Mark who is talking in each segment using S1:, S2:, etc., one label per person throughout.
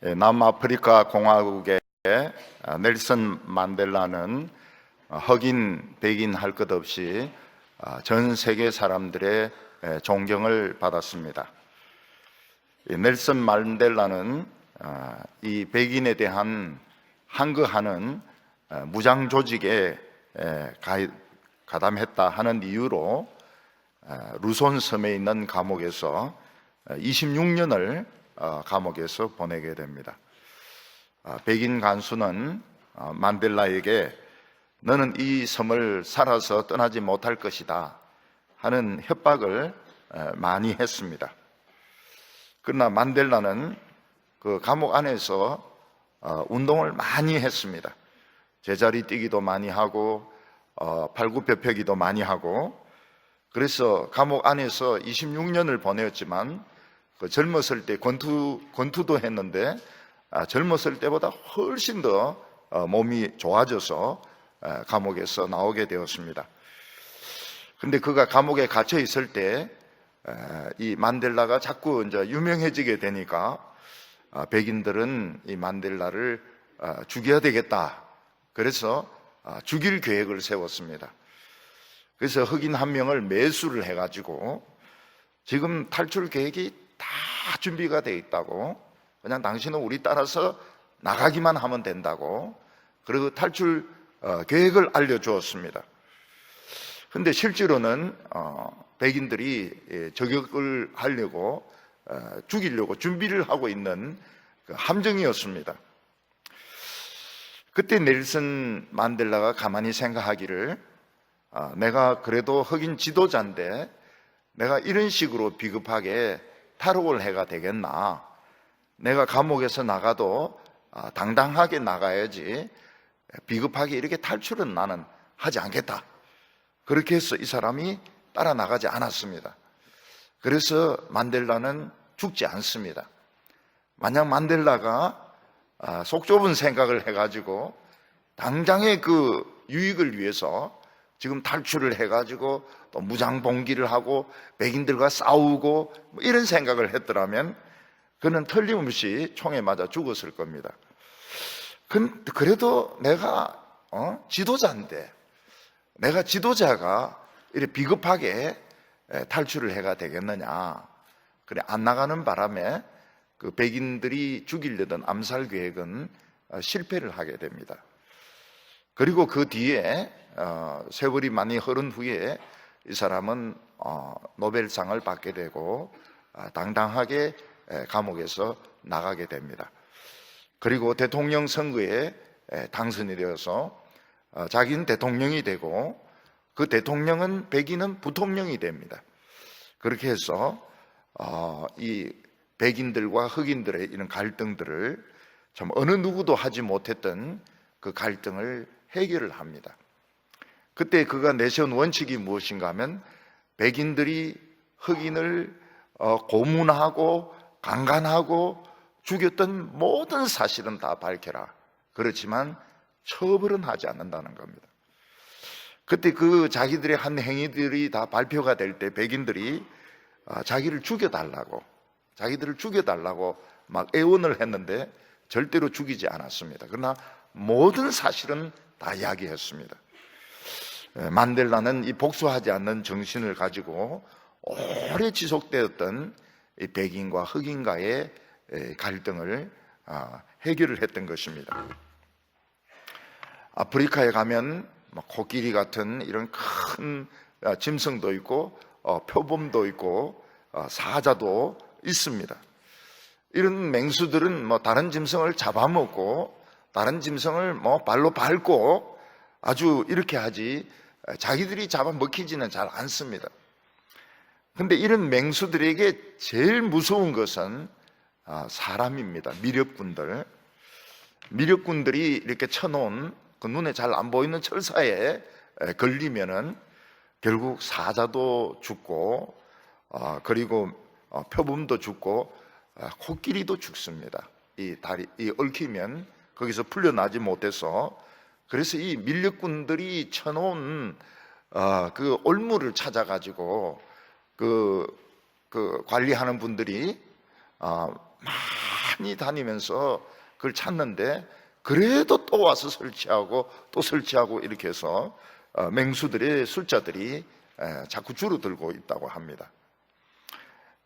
S1: 남아프리카 공화국의 넬슨 만델라는 흑인, 백인 할 것 없이 전 세계 사람들의 존경을 받았습니다. 넬슨 만델라는 이 백인에 대한 항거하는 무장 조직에 가담했다 하는 이유로 루손 섬에 있는 감옥에서 26년을 감옥에서 보내게 됩니다. 백인 간수는 만델라에게 너는 이 섬을 살아서 떠나지 못할 것이다 하는 협박을 많이 했습니다. 그러나 만델라는 그 감옥 안에서 운동을 많이 했습니다. 제자리 뛰기도 많이 하고 팔굽혀펴기도 많이 하고, 그래서 감옥 안에서 26년을 보내었지만 그 젊었을 때 권투도 했는데 젊었을 때보다 훨씬 더 몸이 좋아져서 감옥에서 나오게 되었습니다. 근데 그가 감옥에 갇혀 있을 때 이 만델라가 자꾸 이제 유명해지게 되니까 백인들은 이 만델라를 죽여야 되겠다. 그래서 죽일 계획을 세웠습니다. 그래서 흑인 한 명을 매수를 해가지고 지금 탈출 계획이 다 준비가 되어 있다고, 그냥 당신은 우리 따라서 나가기만 하면 된다고, 그리고 탈출 계획을 알려주었습니다. 근데 실제로는 백인들이 저격을 하려고 죽이려고 준비를 하고 있는 그 함정이었습니다. 그때 넬슨 만델라가 가만히 생각하기를 내가 그래도 흑인 지도자인데 내가 이런 식으로 비겁하게 탈옥을 해가 되겠나, 내가 감옥에서 나가도 당당하게 나가야지 비겁하게 이렇게 탈출은 나는 하지 않겠다. 그렇게 해서 이 사람이 따라 나가지 않았습니다. 그래서 만델라는 죽지 않습니다. 만약 만델라가 속 좁은 생각을 해가지고 당장의 그 유익을 위해서 지금 탈출을 해가지고 또 무장봉기를 하고 백인들과 싸우고 뭐 이런 생각을 했더라면 그는 틀림없이 총에 맞아 죽었을 겁니다. 그래도 내가 지도자인데, 내가 지도자가 이렇게 비겁하게 탈출을 해가 되겠느냐. 그래 안 나가는 바람에 그 백인들이 죽이려던 암살 계획은 실패를 하게 됩니다. 그리고 그 뒤에 세월이 많이 흐른 후에 이 사람은 노벨상을 받게 되고 당당하게 감옥에서 나가게 됩니다. 그리고 대통령 선거에 당선이 되어서 자기는 대통령이 되고 그 대통령은 백인은 부통령이 됩니다. 그렇게 해서 이 백인들과 흑인들의 이런 갈등들을 참 어느 누구도 하지 못했던 그 갈등을 해결을 합니다. 그때 그가 내세운 원칙이 무엇인가 하면 백인들이 흑인을 고문하고 강간하고 죽였던 모든 사실은 다 밝혀라. 그렇지만 처벌은 하지 않는다는 겁니다. 그때 그 자기들의 한 행위들이 다 발표가 될 때 백인들이 자기들을 죽여달라고 막 애원을 했는데 절대로 죽이지 않았습니다. 그러나 모든 사실은 다 이야기했습니다. 만델라는 이 복수하지 않는 정신을 가지고 오래 지속되었던 이 백인과 흑인과의 갈등을 해결을 했던 것입니다. 아프리카에 가면 코끼리 같은 이런 큰 짐승도 있고 표범도 있고 사자도 있습니다. 이런 맹수들은 다른 짐승을 잡아먹고 다른 짐승을 발로 밟고 아주 이렇게 하지 자기들이 잡아먹히지는 잘 않습니다. 그런데 이런 맹수들에게 제일 무서운 것은 사람입니다. 미력군들이 이렇게 쳐놓은 그 눈에 잘 안 보이는 철사에 걸리면은 결국 사자도 죽고 그리고 표범도 죽고 코끼리도 죽습니다. 이 얽히면 거기서 풀려나지 못해서. 그래서 이 밀렵군들이 쳐놓은 그 올무를 찾아가지고 그 관리하는 분들이 많이 다니면서 그걸 찾는데 그래도 또 와서 설치하고 또 설치하고 이렇게 해서 맹수들의 숫자들이 자꾸 줄어들고 있다고 합니다.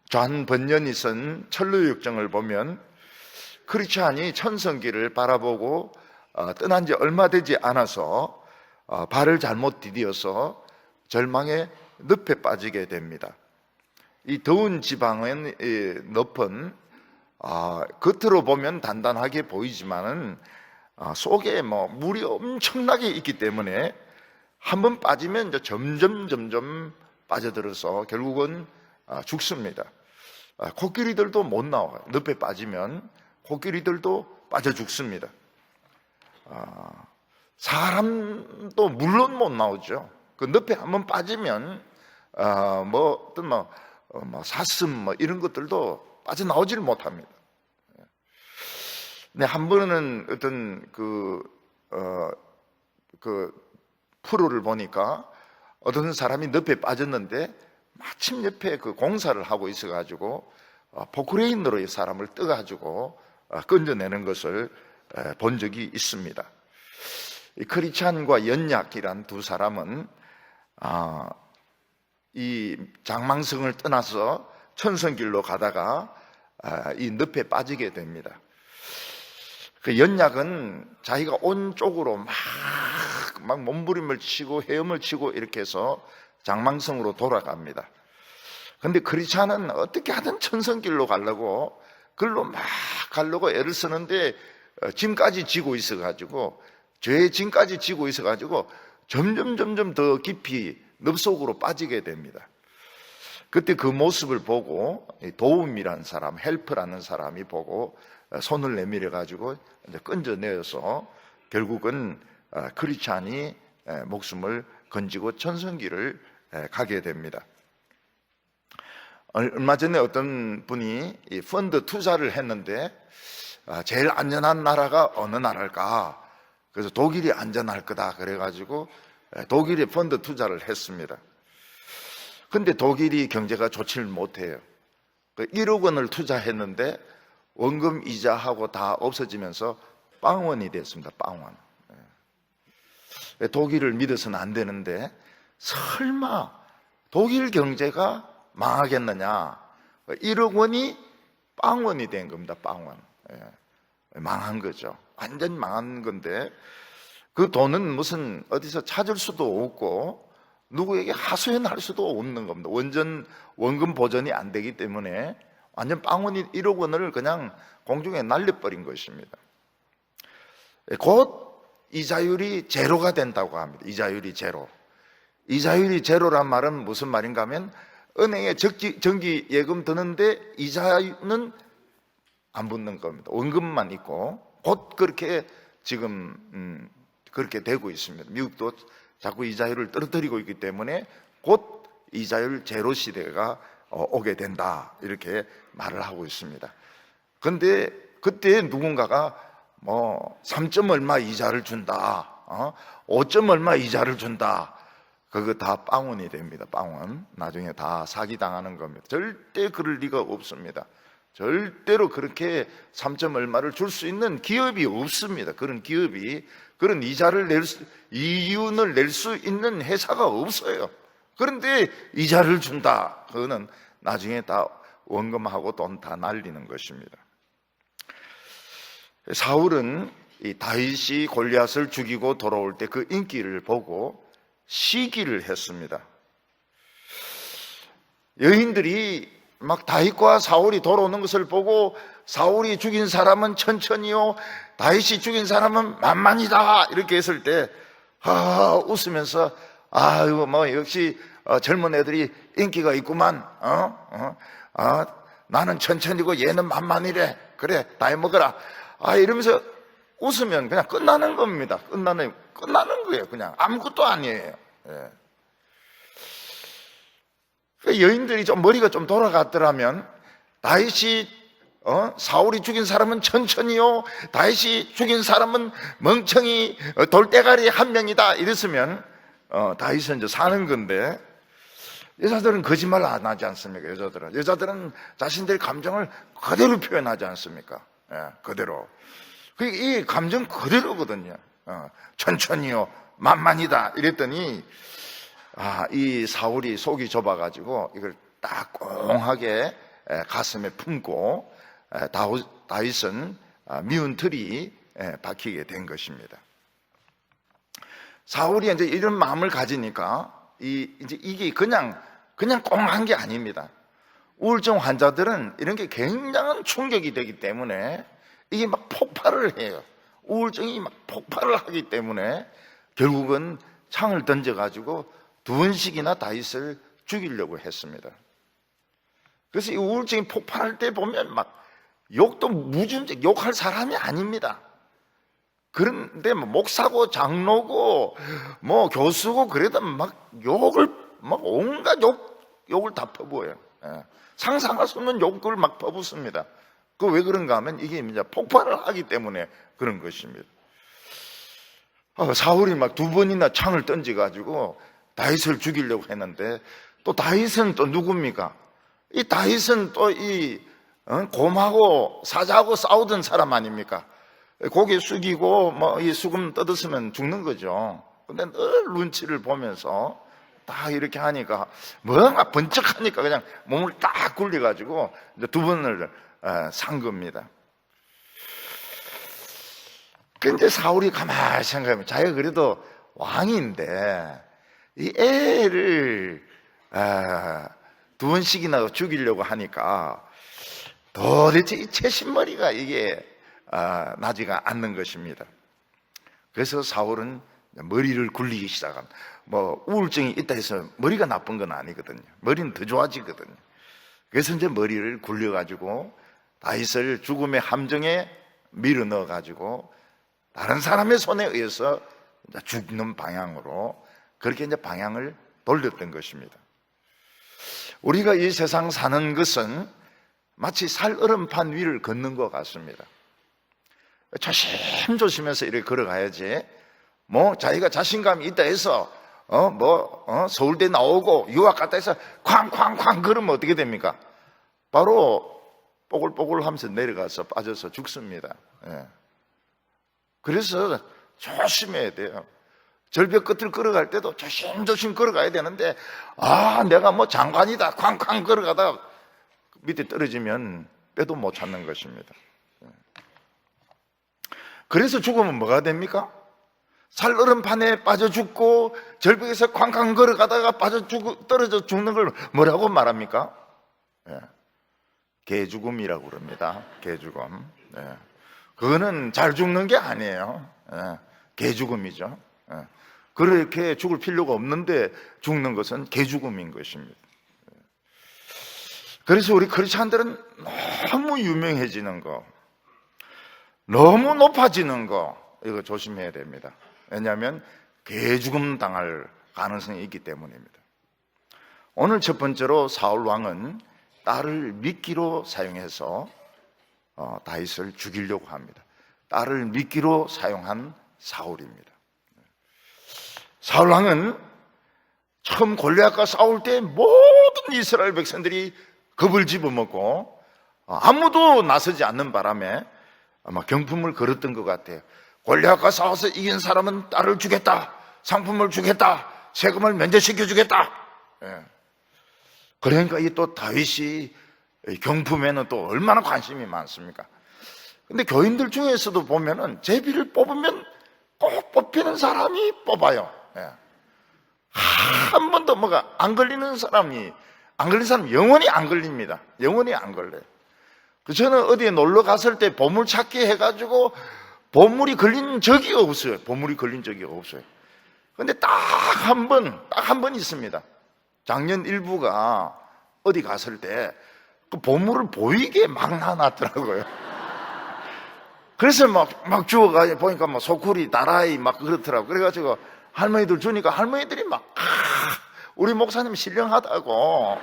S1: 존 번연이 쓴 철로역정을 보면 크리스찬이 천성기를 바라보고 떠난 지 얼마 되지 않아서 발을 잘못 디디어서 절망의 늪에 빠지게 됩니다. 이 더운 지방은 늪은 겉으로 보면 단단하게 보이지만은 속에 물이 엄청나게 있기 때문에 한번 빠지면 이제 점점 빠져들어서 결국은 죽습니다. 코끼리들도 못 나와요. 늪에 빠지면 코끼리들도 빠져 죽습니다. 사람도 물론 못 나오죠. 그 늪에 한번 빠지면 사슴 이런 것들도 빠져나오지를 못합니다. 근데 한 번은 어떤 그 프로를 보니까 어떤 사람이 늪에 빠졌는데 마침 옆에 그 공사를 하고 있어가지고 포크레인으로 이 사람을 떠가지고 건져내는 것을 본 적이 있습니다. 이 크리스찬과 연약이란 두 사람은 이 장망성을 떠나서 천성길로 가다가 이 늪에 빠지게 됩니다. 그 연약은 자기가 온 쪽으로 막 몸부림을 치고 헤엄을 치고 이렇게 해서 장망성으로 돌아갑니다. 근데 크리스찬은 어떻게 하든 천성길로 가려고 글로 막 가려고 애를 쓰는데 짐까지 지고 있어가지고 죄의 짐까지 지고 있어가지고 점점 더 깊이 늪속으로 빠지게 됩니다. 그때 그 모습을 보고 도움이라는 사람, 헬프라는 사람이 보고 손을 내밀어 가지고 건져내어서 결국은 크리스찬이 목숨을 건지고 천성길을 가게 됩니다. 얼마 전에 어떤 분이 펀드 투자를 했는데 제일 안전한 나라가 어느 나라일까? 그래서 독일이 안전할 거다 그래가지고 독일에 펀드 투자를 했습니다. 근데 독일이 경제가 좋지를 못해요. 1억 원을 투자했는데 원금 이자하고 다 없어지면서 빵원이 됐습니다. 빵원. 독일을 믿어서는 안 되는데 설마 독일 경제가 망하겠느냐? 1억 원이 빵원이 된 겁니다. 빵원. 망한 거죠. 완전 망한 건데 그 돈은 무슨 어디서 찾을 수도 없고 누구에게 하소연할 수도 없는 겁니다. 원금 보전이 안 되기 때문에 완전 빵원이 1억 원을 그냥 공중에 날려버린 것입니다. 곧 이자율이 제로가 된다고 합니다. 이자율이 제로. 이자율이 제로란 말은 무슨 말인가 하면 은행에 정기 예금 드는데 이자는 안 붙는 겁니다. 원금만 있고 곧 그렇게 지금 그렇게 되고 있습니다. 미국도 자꾸 이자율을 떨어뜨리고 있기 때문에 곧 이자율 제로 시대가 오게 된다 이렇게 말을 하고 있습니다. 그런데 그때 누군가가 3점 얼마 이자를 준다, 5점 얼마 이자를 준다, 그거 다 빵원이 됩니다. 빵원. 나중에 다 사기당하는 겁니다. 절대 그럴 리가 없습니다. 절대로 그렇게 3점 얼마를 줄 수 있는 기업이 없습니다. 그런 기업이 그런 이자를 이윤을 낼 수 있는 회사가 없어요. 그런데 이자를 준다. 그거는 나중에 다 원금하고 돈 다 날리는 것입니다. 사울은 이 다윗이 골리앗을 죽이고 돌아올 때 그 인기를 보고 시기를 했습니다. 여인들이 막 다윗과 사울이 돌아오는 것을 보고 사울이 죽인 사람은 천천히요, 다윗이 죽인 사람은 만만이다 이렇게 했을 때 웃으면서 아유 역시 젊은 애들이 인기가 있구만. 나는 천천히고 얘는 만만이래. 그래 다윗 먹어라. 이러면서 웃으면 그냥 끝나는 겁니다. 끝나는 거예요. 그냥 아무것도 아니에요. 여인들이 좀 머리가 좀 돌아갔더라면 다윗이 사울이 죽인 사람은 천천히요, 다윗이 죽인 사람은 멍청이 돌대가리 한 명이다 이랬으면 다윗은 이제 사는 건데, 여자들은 거짓말 안 하지 않습니까? 여자들은 자신들의 감정을 그대로 표현하지 않습니까? 그대로. 이 감정 그대로거든요. 천천히요, 만만이다. 이랬더니, 이 사울이 속이 좁아가지고 이걸 딱 꽁하게 가슴에 품고 다윗은 미운 틀이 박히게 된 것입니다. 사울이 이제 이런 마음을 가지니까 이제 이게 그냥 꽁한 게 아닙니다. 우울증 환자들은 이런 게 굉장한 충격이 되기 때문에 이게 막 폭발을 해요. 우울증이 막 폭발을 하기 때문에 결국은 창을 던져가지고 2번씩이나 다윗을 죽이려고 했습니다. 그래서 이 우울증이 폭발할 때 보면 막 욕도 무준적, 욕할 사람이 아닙니다. 그런데 목사고 장로고 뭐 교수고 그래도 막 욕을 막 온갖 욕을 다 퍼부어요. 상상할 수 없는 욕을 막 퍼붓습니다. 그 왜 그런가 하면 이게 이제 폭발을 하기 때문에 그런 것입니다. 사울이 막 2번이나 창을 던져가지고 다윗을 죽이려고 했는데, 또 다윗은 또 누굽니까? 이 다윗은 또 곰하고 사자하고 싸우던 사람 아닙니까? 고개 숙이고 뭐 이 수금 떠들으면 죽는 거죠. 근데 늘 눈치를 보면서 딱 이렇게 하니까 뭔가 번쩍하니까 그냥 몸을 딱 굴려가지고 이제 2번을 산 겁니다. 근데 사울이 가만히 생각하면 자기가 그래도 왕인데 이 애를 2번씩이나 죽이려고 하니까 도대체 이 채신머리가 이게 나지가 않는 것입니다. 그래서 사울은 머리를 굴리기 시작합니다. 뭐 우울증이 있다 해서 머리가 나쁜 건 아니거든요. 머리는 더 좋아지거든요. 그래서 이제 머리를 굴려가지고 다윗을 죽음의 함정에 밀어 넣어가지고 다른 사람의 손에 의해서 죽는 방향으로 그렇게 이제 방향을 돌렸던 것입니다. 우리가 이 세상 사는 것은 마치 살얼음판 위를 걷는 것 같습니다. 조심조심해서 이렇게 걸어가야지. 뭐 자기가 자신감이 있다 해서 서울대 나오고 유학 갔다 해서 쾅쾅쾅 걸으면 어떻게 됩니까? 바로 뽀글뽀글 하면서 내려가서 빠져서 죽습니다. 그래서 조심해야 돼요. 절벽 끝을 걸어갈 때도 조심조심 걸어가야 되는데, 내가 뭐 장관이다 쾅쾅 걸어가다가 밑에 떨어지면 빼도 못 찾는 것입니다. 그래서 죽으면 뭐가 됩니까? 살얼음판에 빠져 죽고 절벽에서 쾅쾅 걸어가다가 떨어져 죽는 걸 뭐라고 말합니까? 개죽음이라고 그럽니다. 개죽음. 그거는 잘 죽는 게 아니에요. 개죽음이죠. 그렇게 죽을 필요가 없는데 죽는 것은 개죽음인 것입니다. 그래서 우리 크리스찬들은 너무 유명해지는 거, 너무 높아지는 거, 이거 조심해야 됩니다. 왜냐하면 개죽음 당할 가능성이 있기 때문입니다. 오늘 첫 번째로 사울 왕은 딸을 미끼로 사용해서 다윗을 죽이려고 합니다. 딸을 미끼로 사용한 사울입니다. 사울 왕은 처음 골리앗과 싸울 때 모든 이스라엘 백성들이 겁을 집어먹고 아무도 나서지 않는 바람에 아마 경품을 걸었던 것 같아요. 골리앗과 싸워서 이긴 사람은 딸을 주겠다, 상품을 주겠다, 세금을 면제시켜 주겠다. 그러니까 이 또 다윗이 경품에는 또 얼마나 관심이 많습니까? 근데 교인들 중에서도 보면은 제비를 뽑으면 꼭 뽑히는 사람이 뽑아요. 한 번도 뭐가 안 걸리는 사람이, 안 걸린 사람 영원히 안 걸립니다. 영원히 안 걸려요. 저는 어디에 놀러 갔을 때 보물찾기 해가지고 보물이 걸린 적이 없어요. 보물이 걸린 적이 없어요. 근데 딱 한 번 있습니다. 작년 일부가 어디 갔을 때 그 보물을 보이게 막 놔놨더라고요. 그래서 막 주워가 보니까 막 소쿠리, 다라이 막 그렇더라고요. 그래가지고 할머니들 주니까 할머니들이 막, 우리 목사님 신령하다고,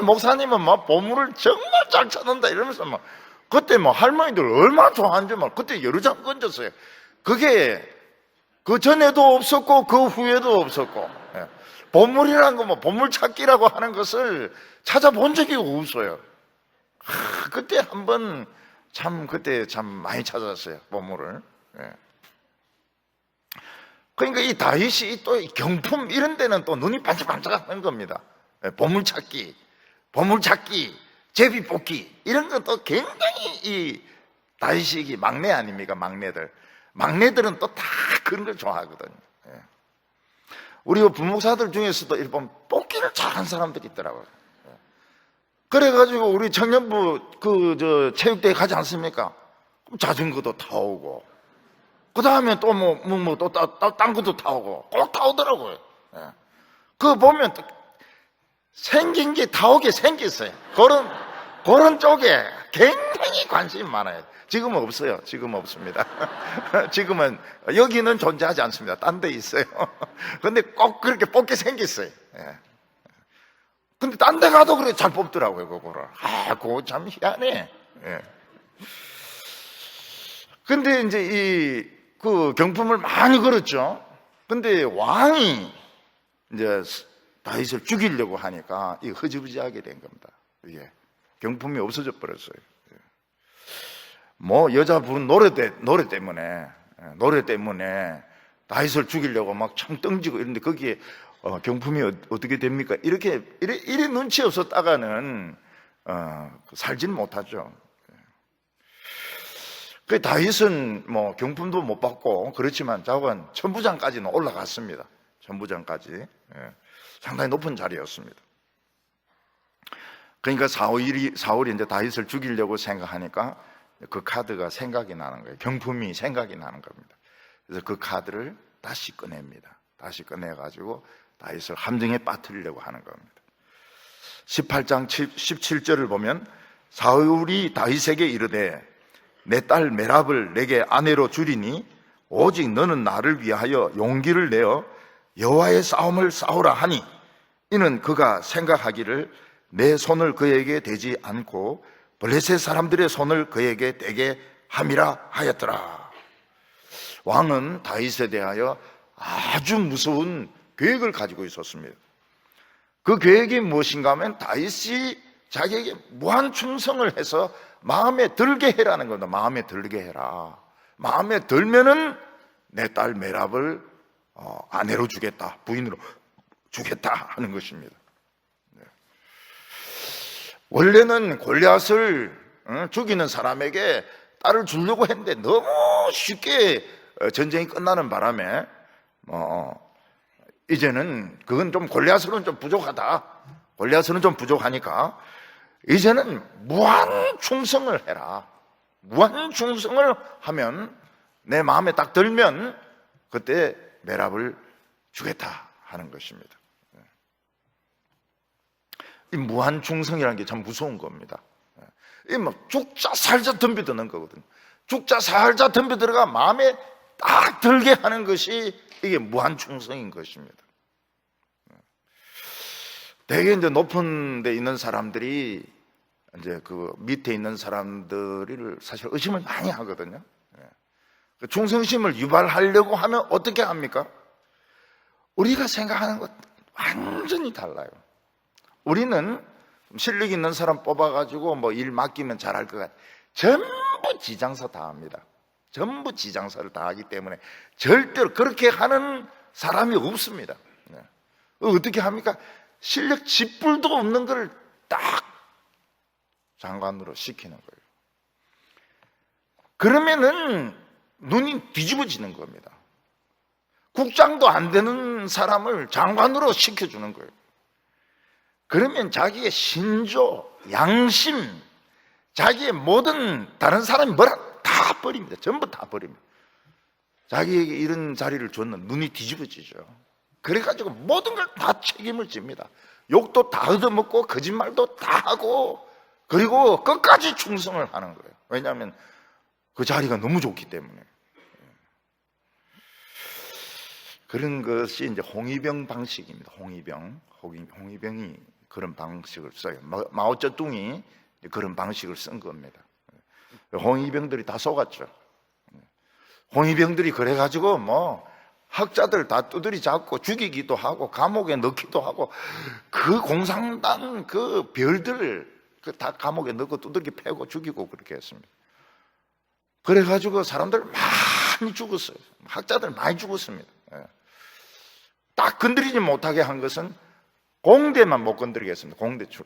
S1: 목사님은 막 보물을 정말 잘 찾는다 이러면서 막, 그때 뭐 할머니들 얼마나 좋아하는지 막 그때 여러 장 건졌어요. 그게 그 전에도 없었고 그 후에도 없었고, 보물이라는 거 뭐 보물 찾기라고 하는 것을 찾아본 적이 없어요. 그때 한번 참 그때 참 많이 찾았어요, 보물을. 예. 그러니까 이 다윗이 또 경품 이런 데는 또 눈이 반짝반짝하는 겁니다. 예, 보물찾기, 제비뽑기 이런 건 또 굉장히 이 다윗이 막내 아닙니까? 막내들은 또 다 그런 걸 좋아하거든요. 예. 우리 부목사들 중에서도 일본 뽑기를 잘하는 사람들이 있더라고요. 예. 그래가지고 우리 청년부 체육대회 가지 않습니까? 그럼 자전거도 타오고, 그 다음에 또 딴 것도 타오고, 꼭 타오더라고요. 예. 그거 보면 또 생긴 게 타오게 생겼어요. 그런 쪽에 굉장히 관심이 많아요. 지금은 없어요. 지금은 없습니다. 지금은 여기는 존재하지 않습니다. 딴 데 있어요. 근데 꼭 그렇게 뽑게 생겼어요. 예. 근데 딴 데 가도 그렇게 잘 뽑더라고요, 그거를. 그거 참 희한해. 예. 근데 이제 그 경품을 많이 걸었죠. 근데 왕이 이제 다윗을 죽이려고 하니까 이 흐지부지하게 된 겁니다. 이게 경품이 없어져 버렸어요. 뭐 여자 부른 노래 때문에 다윗을 죽이려고 막 참 던지고 이런데 거기에 경품이 어떻게 됩니까? 이래 눈치 없었다가는 살지는 못하죠. 그 다윗은 뭐 경품도 못 받고 그렇지만 자관 천부장까지는 올라갔습니다. 천부장까지. 예. 상당히 높은 자리였습니다. 그러니까 사울이 이제 다윗을 죽이려고 생각하니까 그 카드가 생각이 나는 거예요. 경품이 생각이 나는 겁니다. 그래서 그 카드를 다시 꺼냅니다. 다시 꺼내가지고 다윗을 함정에 빠뜨리려고 하는 겁니다. 18장 17절을 보면 사울이 다윗에게 이르되 내 딸 메랍을 내게 아내로 주리니 오직 너는 나를 위하여 용기를 내어 여호와의 싸움을 싸우라 하니 이는 그가 생각하기를 내 손을 그에게 대지 않고 블레셋 사람들의 손을 그에게 대게 함이라 하였더라. 왕은 다윗에 대하여 아주 무서운 계획을 가지고 있었습니다. 그 계획이 무엇인가 하면 다윗이 자기에게 무한 충성을 해서 마음에 들게 해라는 겁니다. 마음에 들게 해라. 마음에 들면은 내 딸 메랍을 아내로 주겠다, 부인으로 주겠다 하는 것입니다. 원래는 골리앗을 죽이는 사람에게 딸을 주려고 했는데 너무 쉽게 전쟁이 끝나는 바람에 이제는 그건 좀 골리앗으로는 좀 부족하다. 골리앗으로는 좀 부족하니까 이제는 무한 충성을 해라. 무한 충성을 하면 내 마음에 딱 들면 그때 메랍을 주겠다 하는 것입니다. 이 무한 충성이라는 게 참 무서운 겁니다. 이 뭐 죽자 살자 덤벼드는 거거든요. 죽자 살자 덤벼들어가 마음에 딱 들게 하는 것이 이게 무한 충성인 것입니다. 대개 이제 높은 데 있는 사람들이 이제 그 밑에 있는 사람들을 사실 의심을 많이 하거든요. 그 충성심을 유발하려고 하면 어떻게 합니까? 우리가 생각하는 것 완전히 달라요. 우리는 실력 있는 사람 뽑아가지고 뭐 일 맡기면 잘할 것 같아요. 전부 지장사 다 합니다. 전부 지장사를 다 하기 때문에 절대로 그렇게 하는 사람이 없습니다. 어떻게 합니까? 실력 쥐뿔도 없는 걸 딱 장관으로 시키는 거예요. 그러면은 눈이 뒤집어지는 겁니다. 국장도 안 되는 사람을 장관으로 시켜주는 거예요. 그러면 자기의 신조, 양심, 자기의 모든 다른 사람이 뭐라 다 버립니다. 전부 다 버립니다. 자기에게 이런 자리를 줬는 눈이 뒤집어지죠. 그래가지고 모든 걸 다 책임을 집니다. 욕도 다 얻어먹고 거짓말도 다 하고 그리고 끝까지 충성을 하는 거예요. 왜냐하면 그 자리가 너무 좋기 때문에. 그런 것이 이제 홍위병 방식입니다. 홍위병이 그런 방식을 써요. 마오쩌둥이 그런 방식을 쓴 겁니다. 홍위병들이 다 속았죠. 홍위병들이 그래가지고 뭐 학자들 다 두드리 잡고 죽이기도 하고 감옥에 넣기도 하고 그 공산당 그 별들을 다 감옥에 넣고 두들기 패고 죽이고 그렇게 했습니다. 그래가지고 사람들 많이 죽었어요. 학자들 많이 죽었습니다. 딱 건드리지 못하게 한 것은 공대만 못 건드리게 했습니다.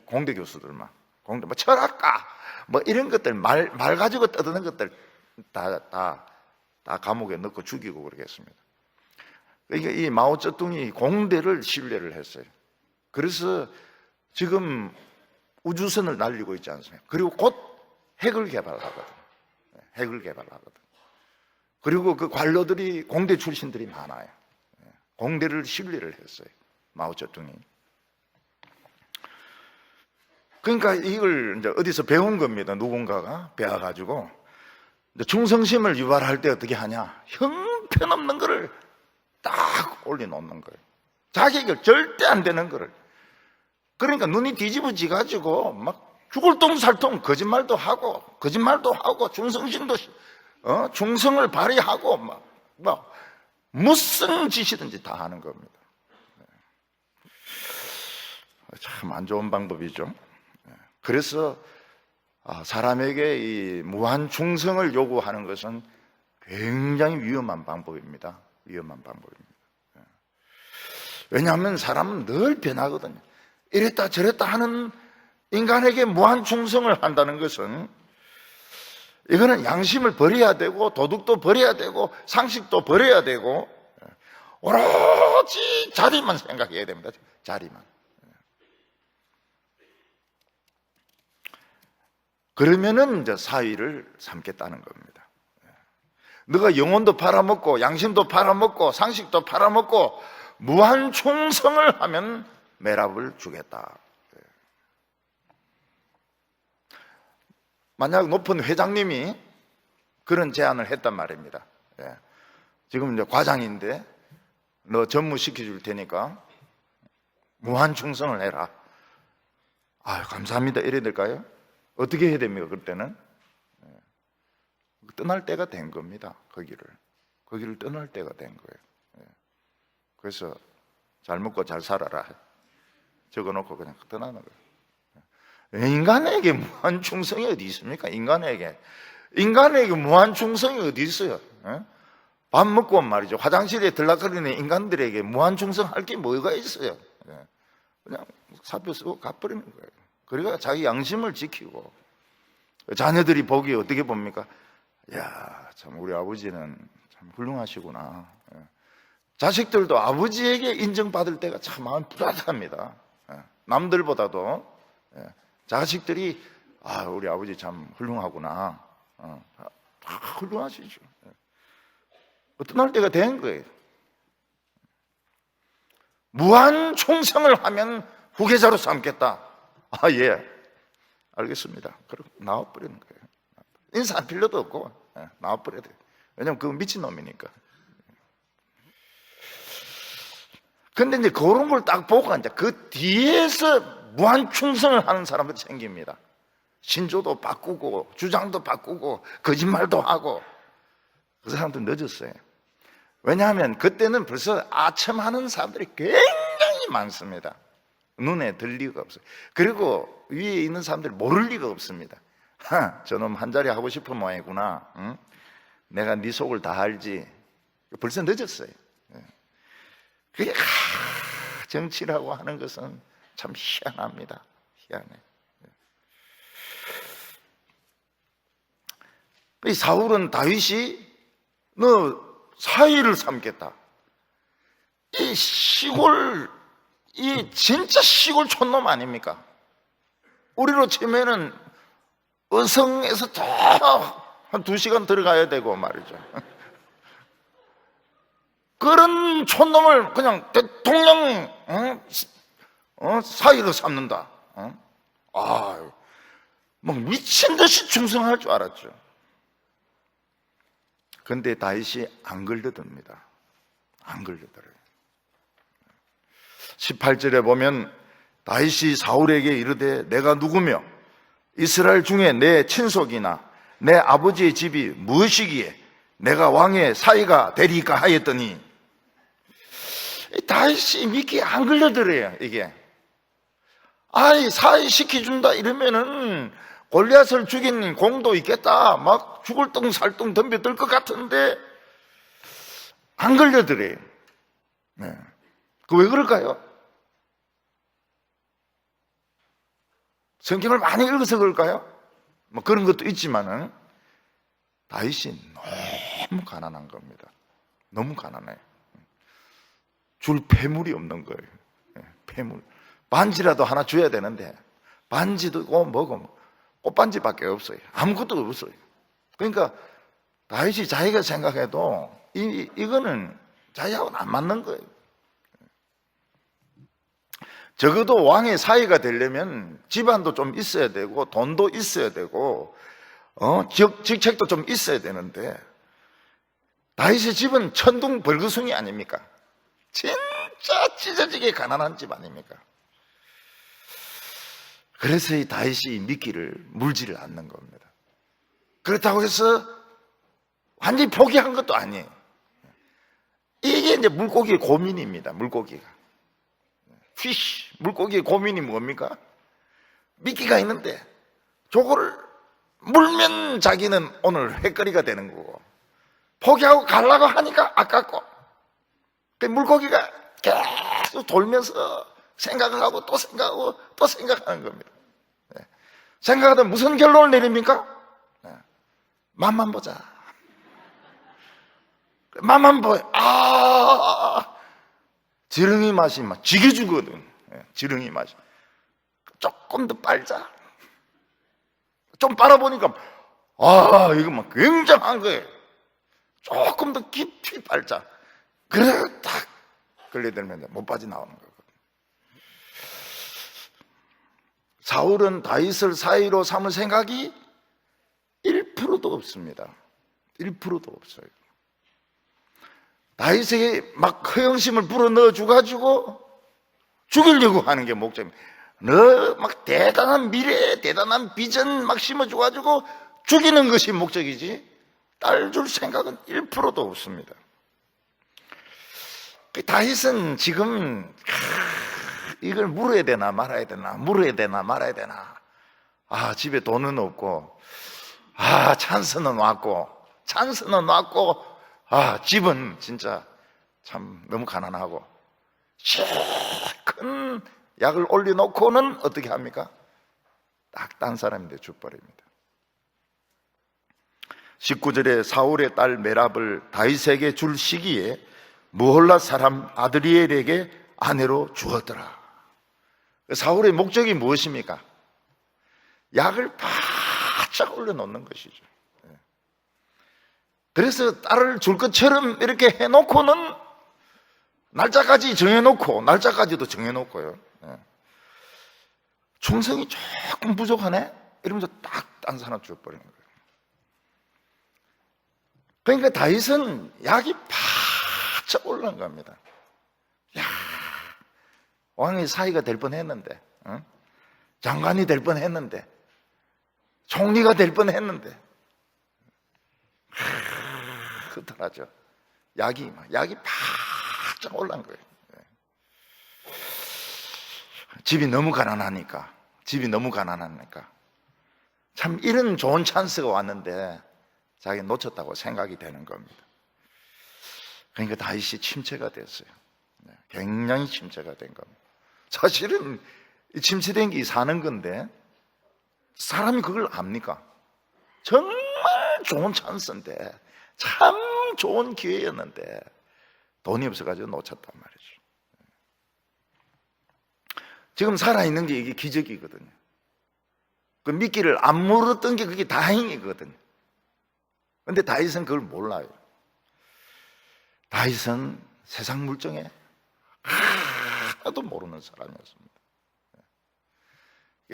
S1: 공대 교수들만. 공대, 뭐 철학가, 뭐 이런 것들, 말 가지고 떠드는 것들 다 감옥에 넣고 죽이고 그러겠습니다. 그러니까 이 마오쩌둥이 공대를 신뢰를 했어요. 그래서 지금 우주선을 날리고 있지 않습니까? 그리고 곧 핵을 개발하거든. 핵을 개발하거든. 그리고 그 관료들이 공대 출신들이 많아요. 공대를 신뢰를 했어요. 마오쩌둥이. 그러니까 이걸 이제 어디서 배운 겁니다. 누군가가 배워가지고 충성심을 유발할 때 어떻게 하냐? 형편없는 거를 딱 올려놓는 거예요. 자기 해결 절대 안 되는 거를. 그러니까 눈이 뒤집어지가지고 막 죽을 똥살똥 거짓말도 하고 충성심도 충성을 발휘하고 막 무슨 짓이든지 다 하는 겁니다. 참 안 좋은 방법이죠. 그래서 사람에게 이 무한 충성을 요구하는 것은 굉장히 위험한 방법입니다. 위험한 방법입니다. 왜냐하면 사람은 늘 변하거든요. 이랬다 저랬다 하는 인간에게 무한 충성을 한다는 것은 이거는 양심을 버려야 되고 도덕도 버려야 되고 상식도 버려야 되고 오로지 자리만 생각해야 됩니다. 자리만. 그러면은 이제 사위를 삼겠다는 겁니다. 너가 영혼도 팔아먹고 양심도 팔아먹고 상식도 팔아먹고 무한 충성을 하면 매랍을 주겠다. 만약 높은 회장님이 그런 제안을 했단 말입니다. 지금 이제 과장인데 너 전무시켜 줄 테니까 무한 충성을 해라. 아유, 감사합니다. 이래야 될까요? 어떻게 해야 됩니까? 그때는 떠날 때가 된 겁니다. 거기를 떠날 때가 된 거예요. 그래서 잘 먹고 잘 살아라 적어놓고 그냥 떠나는 거예요. 인간에게 무한 충성이 어디 있습니까? 인간에게 무한 충성이 어디 있어요? 밥 먹고 말이죠, 화장실에 들락거리는 인간들에게 무한 충성할 게 뭐가 있어요? 그냥 사표 쓰고 가버리는 거예요. 그러니까 자기 양심을 지키고. 자녀들이 보기에 어떻게 봅니까? 야, 참 우리 아버지는 참 훌륭하시구나. 자식들도 아버지에게 인정받을 때가 참 마음 뿌듯합니다. 남들보다도 자식들이 우리 아버지 참 훌륭하구나. 훌륭하시죠. 떠날 때가 된 거예요. 무한 충성을 하면 후계자로 삼겠다. 예, 알겠습니다. 그럼 나와버리는 거예요. 인사할 필요도 없고 나와버려야 돼요. 왜냐면 그건 미친놈이니까. 근데 이제 그런 걸 딱 보고 이제 그 뒤에서 무한 충성을 하는 사람들이 생깁니다. 신조도 바꾸고 주장도 바꾸고 거짓말도 하고. 그 사람들 늦었어요. 왜냐하면 그때는 벌써 아첨하는 사람들이 굉장히 많습니다. 눈에 들 리가 없어요. 그리고 위에 있는 사람들이 모를 리가 없습니다. 저놈 한 자리 하고 싶은 모양이구나. 응? 내가 네 속을 다 알지. 벌써 늦었어요. 그게 정치라고 하는 것은 참 희한합니다. 희한해. 이 사울은 다윗이 너 사위를 삼겠다. 이 시골, 이 진짜 시골 촌놈 아닙니까? 우리로 치면은 어성에서 저 한 2시간 들어가야 되고 말이죠. 그런 촌놈을 그냥 대통령 사위로 삼는다. 뭐 미친 듯이 충성할 줄 알았죠. 근데 다윗이 안 걸려듭니다. 안 걸려들어요. 18절에 보면 다윗이 사울에게 이르되 내가 누구며 이스라엘 중에 내 친속이나 내 아버지의 집이 무엇이기에 내가 왕의 사위가 되리까 하였더니, 다윗이 믿기에 안 걸려들어요. 이게 사위 시켜준다 이러면은 골리앗을 죽인 공도 있겠다. 막 죽을 둥 살둥 덤벼들 것 같은데 안 걸려들어요. 네. 그 왜 그럴까요? 성경을 많이 읽어서 그럴까요? 뭐 그런 것도 있지만은 다윗이 너무 가난한 겁니다. 너무 가난해요. 줄 패물이 없는 거예요. 패물. 반지라도 하나 줘야 되는데 반지도 뭐고 꽃반지밖에 없어요. 아무것도 없어요. 그러니까 다윗이 자기가 생각해도 이거는 자기하고는 안 맞는 거예요. 적어도 왕의 사위가 되려면 집안도 좀 있어야 되고 돈도 있어야 되고 직책도 좀 있어야 되는데 다윗의 집은 천둥 벌거숭이 아닙니까? 진짜 찢어지게 가난한 집 아닙니까? 그래서 이 다윗이 미끼를 물지를 않는 겁니다. 그렇다고 해서 완전히 포기한 것도 아니에요. 이게 이제 물고기의 고민입니다. 물고기가 피쉬, 물고기의 고민이 뭡니까? 미끼가 있는데 저거를 물면 자기는 오늘 횟거리가 되는 거고 포기하고 가려고 하니까 아깝고 물고기가 계속 돌면서 생각을 하고 또 생각하고 또 생각하는 겁니다. 생각하다 무슨 결론을 내립니까? 맛만 보자. 맛만 보여. 지렁이 맛이 막 죽여주거든. 지렁이 맛이. 조금 더 빨자. 좀 빨아보니까 이거 막 굉장한 거예요. 조금 더 깊이 빨자. 그래 딱 걸려들면 못 빠져나오는 거거든. 사울은 다윗을 사위로 삼을 생각이 1%도 없습니다. 1%도 없어요. 다윗에게 막 허영심을 불어넣어 주가지고 죽이려고 하는 게 목적입니다. 너 막 대단한 미래, 대단한 비전 막 심어줘가지고 죽이는 것이 목적이지 딸 줄 생각은 1%도 없습니다. 다윗은 지금 이걸 물어야 되나 말아야 되나 물어야 되나 말아야 되나 집에 돈은 없고 찬스는 왔고 집은 진짜 참 너무 가난하고 큰 약을 올려놓고는 어떻게 합니까? 딱 딴 사람인데 죽버립니다. 19절에 사울의 딸 메랍을 다윗에게 줄 시기에 무홀라 사람 아드리엘에게 아내로 주었더라. 사울의 목적이 무엇입니까? 약을 바짝 올려놓는 것이죠. 그래서 딸을 줄 것처럼 이렇게 해놓고는 날짜까지 정해놓고 날짜까지도 정해놓고요. 충성이 조금 부족하네? 이러면서 딱 딴 사람 죽여버리는 거예요. 그러니까 다윗은 약이 바짝 올라간 겁니다. 왕의 사위가 될 뻔했는데, 장관이 될 뻔했는데, 총리가 될 뻔했는데, 흐트러져. 약이 바짝 올라간 거예요. 집이 너무 가난하니까 참 이런 좋은 찬스가 왔는데 자기 놓쳤다고 생각이 되는 겁니다. 그러니까 다윗이 침체가 됐어요. 굉장히 침체가 된 겁니다. 사실은 침체된 게 사는 건데 사람이 그걸 압니까? 정말 좋은 찬스인데 참 좋은 기회였는데 돈이 없어가지고 놓쳤단 말이죠. 지금 살아있는 게 이게 기적이거든요. 그 미끼를 안 물었던 게 그게 다행이거든요. 근데 다윗은 그걸 몰라요. 다윗은 세상 물정에 하나도 모르는 사람이었습니다.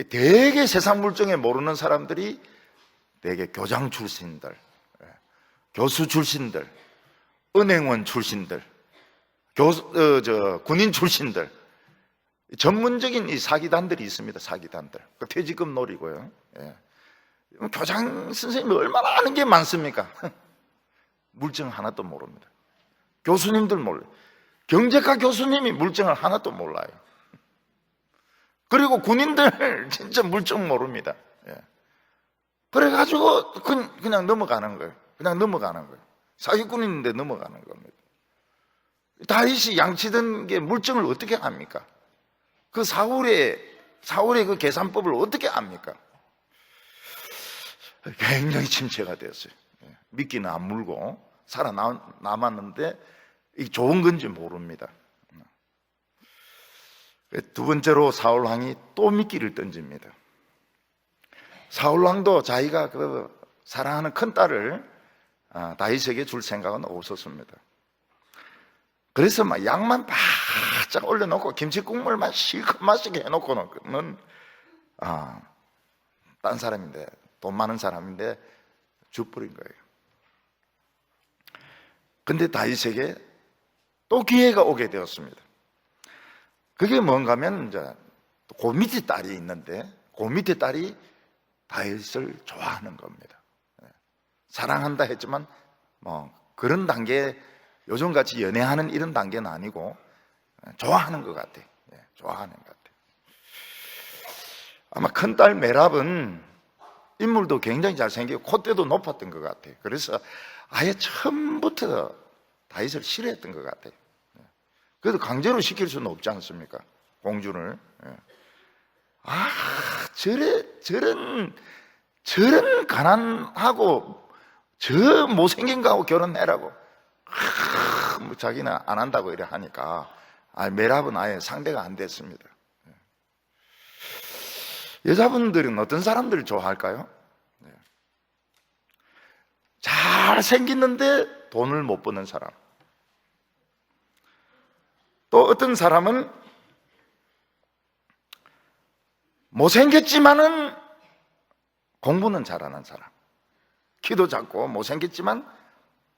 S1: 되게 세상 물정에 모르는 사람들이 되게 교장 출신들, 교수 출신들, 은행원 출신들, 군인 출신들, 전문적인 이 사기단들이 있습니다. 사기단들. 퇴직금 노리고요. 교장 선생님이 얼마나 아는 게 많습니까? 물정 하나도 모릅니다. 교수님들 몰라요. 경제과 교수님이 물정을 하나도 몰라요. 그리고 군인들 진짜 물정 모릅니다. 그래가지고 그냥 넘어가는 거예요. 그냥 넘어가는 거예요. 사기꾼인데 넘어가는 겁니다. 다윗이 양치던 게 물증을 어떻게 합니까? 그 사울의 그 계산법을 어떻게 압니까? 굉장히 침체가 되었어요. 미끼는 안 물고 살아남았는데 이게 좋은 건지 모릅니다. 두 번째로 사울왕이 또 미끼를 던집니다. 사울왕도 자기가 그 사랑하는 큰딸을 다윗에게 줄 생각은 없었습니다. 그래서 막 양만 바짝 올려놓고 김치국물만 실컷 마시게 해놓고는 딴 사람인데, 돈 많은 사람인데 죽버린 거예요. 근데 다윗에게 또 기회가 오게 되었습니다. 그게 뭔가 하면 이제 그 밑에 딸이 있는데 그 밑에 딸이 다윗을 좋아하는 겁니다. 사랑한다 했지만 뭐 그런 단계, 요즘같이 연애하는 이런 단계는 아니고 좋아하는 것 같아. 좋아하는 것 같아. 아마 큰딸 메랍은 인물도 굉장히 잘생기고 콧대도 높았던 것 같아. 그래서 아예 처음부터 다윗을 싫어했던 것 같아. 그래도 강제로 시킬 수는 없지 않습니까? 공주를. 저런 가난하고 저 못생긴 거하고 결혼해라고. 뭐 자기는 안 한다고 이래 하니까 메랍은 아예 상대가 안 됐습니다. 여자분들은 어떤 사람들을 좋아할까요? 잘생겼는데 돈을 못 버는 사람. 또 어떤 사람은 못생겼지만은 공부는 잘하는 사람. 키도 작고 못생겼지만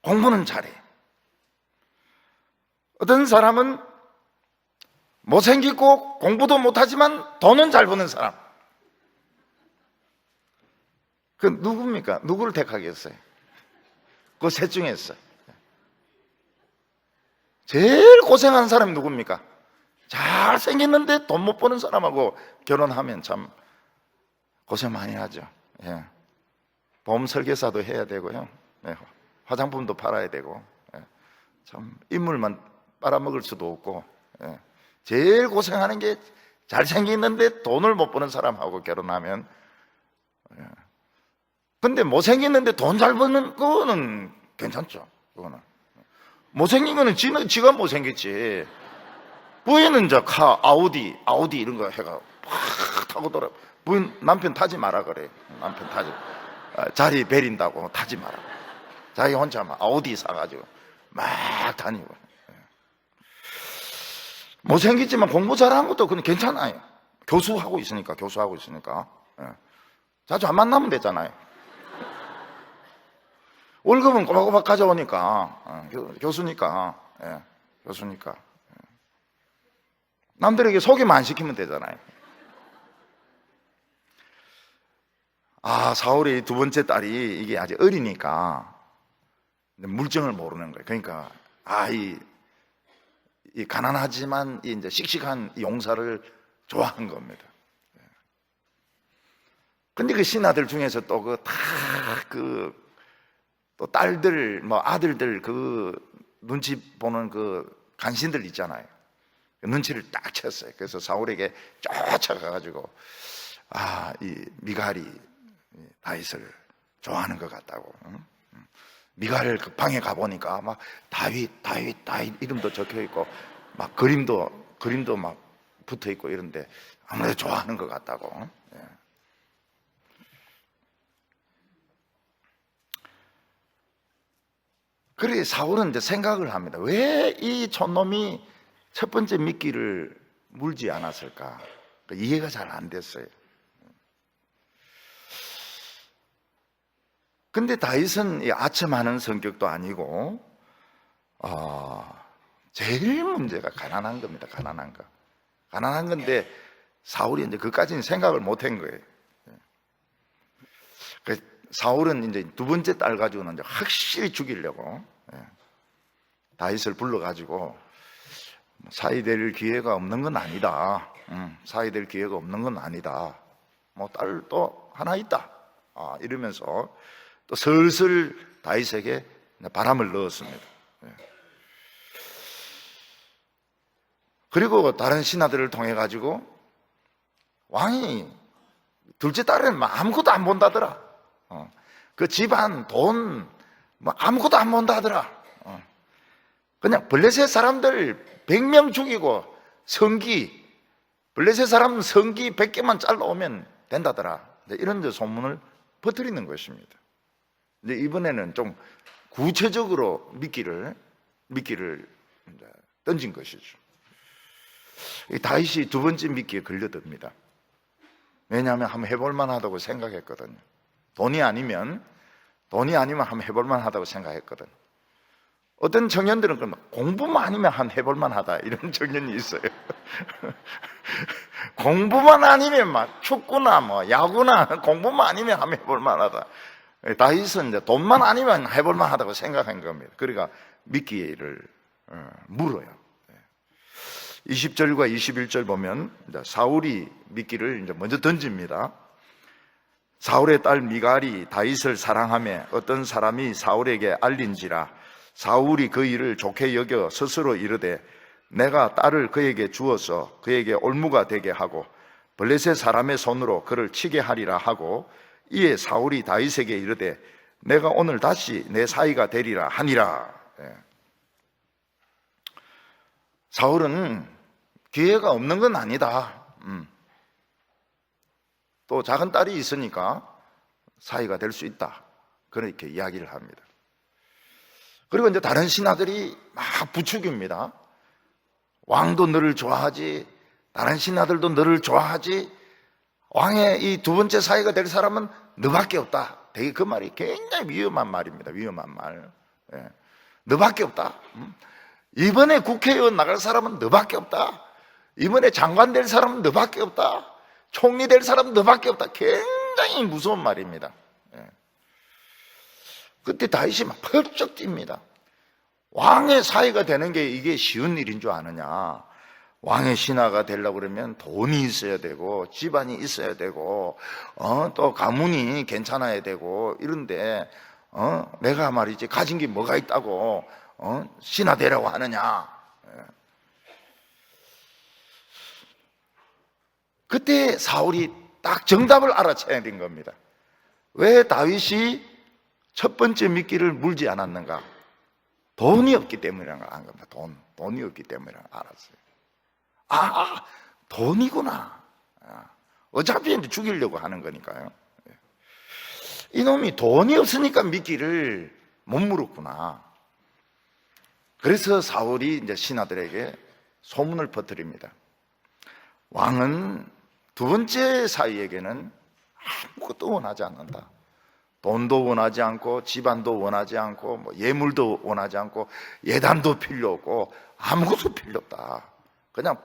S1: 공부는 잘해. 어떤 사람은 못생기고 공부도 못하지만 돈은 잘 버는 사람. 그 누굽니까? 누구를 택하겠어요? 그 셋 중에서 제일 고생하는 사람이 누굽니까? 잘생겼는데 돈 못 버는 사람하고 결혼하면 참 고생 많이 하죠. 보험 설계사도 해야 되고요. 화장품도 팔아야 되고, 참 인물만 빨아먹을 수도 없고, 제일 고생하는 게 잘생겼는데 돈을 못 버는 사람하고 결혼하면. 근데 못생겼는데 돈 잘 버는 거는 괜찮죠. 그거는 못생긴 거는 지가 못생겼지. 부인은 이제 아우디 이런 거 해가 팍 타고 돌아. 부인 남편 타지 마라 그래. 남편 타지, 자리 베린다고 타지 마라. 자기 혼자 막 아우디 사가지고 막 다니고. 못생겼지만 공부 잘하는 것도 그건 괜찮아요. 교수하고 있으니까. 자주 안 만나면 되잖아요. 월급은 꼬박꼬박 가져오니까. 교수니까. 교수니까. 남들에게 소개만 안 시키면 되잖아요. 사울의 두 번째 딸이 이게 아직 어리니까 물정을 모르는 거예요. 그러니까 이 가난하지만 이제 씩씩한 용사를 좋아한 겁니다. 근데 그 신하들 중에서 또 또 딸들, 뭐 아들들 그 눈치 보는 그 간신들 있잖아요. 그 눈치를 딱 챘어요. 그래서 사울에게 쫓아가가지고 이 미갈이 다윗을 좋아하는 것 같다고. 미갈 그 방에 가보니까 막 다윗 이름도 적혀 있고 막 그림도 막 붙어 있고 이런데 아무래도 좋아하는 것 같다고. 그래 사울은 이제 생각을 합니다. 왜 이 촌놈이 첫 번째 미끼를 물지 않았을까? 이해가 잘 안 됐어요. 근데 다윗은 아첨하는 성격도 아니고 제일 문제가 가난한 겁니다. 가난한 건데 사울이 이제 그까지는 생각을 못한 거예요. 사울은 이제 두 번째 딸 가지고는 이제 확실히 죽이려고 다윗을 불러가지고 사이될 기회가 없는 건 아니다. 사이될 기회가 없는 건 아니다. 뭐 딸도 하나 있다. 이러면서 또 슬슬 다윗에게 바람을 넣었습니다. 그리고 다른 신하들을 통해 가지고 왕이 둘째 딸은 아무것도 안 본다더라. 그 집안 돈 아무것도 안 본다더라. 그냥 블레셋 사람들 100명 죽이고 성기, 블레셋 사람 성기 100개만 잘라오면 된다더라. 이런 소문을 퍼뜨리는 것입니다. 이제 이번에는 좀 구체적으로 미끼를 던진 것이죠. 다윗이 두 번째 미끼에 걸려듭니다. 왜냐하면 한번 해볼만 하다고 생각했거든요. 돈이 아니면 한번 해볼만 하다고 생각했거든. 어떤 청년들은 그러면 공부만 아니면 한 해볼만 하다 이런 청년이 있어요. 공부만 아니면 막 축구나 뭐 야구나 공부만 아니면 한번 해볼만 하다. 다윗은 이제 돈만 아니면 해볼만 하다고 생각한 겁니다. 그러니까 미끼를 물어요. 20절과 21절 보면 사울이 미끼를 이제 먼저 던집니다. 사울의 딸 미갈이 다윗을 사랑하며 어떤 사람이 사울에게 알린지라 사울이 그 일을 좋게 여겨 스스로 이르되 내가 딸을 그에게 주어서 그에게 올무가 되게 하고 블레셋 사람의 손으로 그를 치게 하리라 하고 이에 사울이 다윗에게 이르되 내가 오늘 다시 내 사이가 되리라 하니라. 사울은 기회가 없는 건 아니다. 또 작은 딸이 있으니까 사이가 될 수 있다. 그렇게 이야기를 합니다. 그리고 이제 다른 신하들이 막 부추깁니다. 왕도 너를 좋아하지, 다른 신하들도 너를 좋아하지, 왕의 이 두 번째 사이가 될 사람은 너밖에 없다. 되게 그 말이 굉장히 위험한 말입니다. 위험한 말. 너밖에 없다. 이번에 국회의원 나갈 사람은 너밖에 없다. 이번에 장관 될 사람은 너밖에 없다. 총리 될 사람은 너밖에 없다. 굉장히 무서운 말입니다. 그때 다윗이 막 펄쩍 뜁니다. 왕의 사이가 되는 게 이게 쉬운 일인 줄 아느냐. 왕의 신하가 되려고 그러면 돈이 있어야 되고 집안이 있어야 되고 또 가문이 괜찮아야 되고 이런데 내가 말이지 가진 게 뭐가 있다고 신하 되라고 하느냐. 그때 사울이 딱 정답을 알아채야 된 겁니다. 왜 다윗이 첫 번째 미끼를 물지 않았는가? 돈이 없기 때문이라는 걸 안 겁니다. 돈이 없기 때문이라는 걸 알았어요. 돈이구나. 어차피 이제 죽이려고 하는 거니까요. 이놈이 돈이 없으니까 미끼를 못 물었구나. 그래서 사울이 이제 신하들에게 소문을 퍼뜨립니다. 왕은 두 번째 사이에게는 아무것도 원하지 않는다. 돈도 원하지 않고 집안도 원하지 않고 뭐 예물도 원하지 않고 예단도 필요 없고 아무것도 필요 없다. 그냥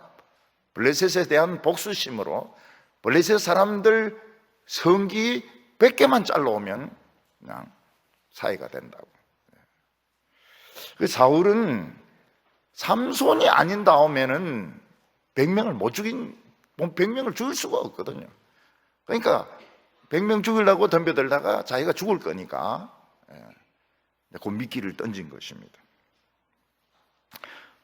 S1: 블레셋에 대한 복수심으로 블레셋 사람들 성기 100개만 잘라오면 그냥 사이가 된다고. 그 사울은 삼손이 아닌 다음에는 100명을 죽일 수가 없거든요. 그러니까 100명 죽이려고 덤벼들다가 자기가 죽을 거니까 그 미끼를 던진 것입니다.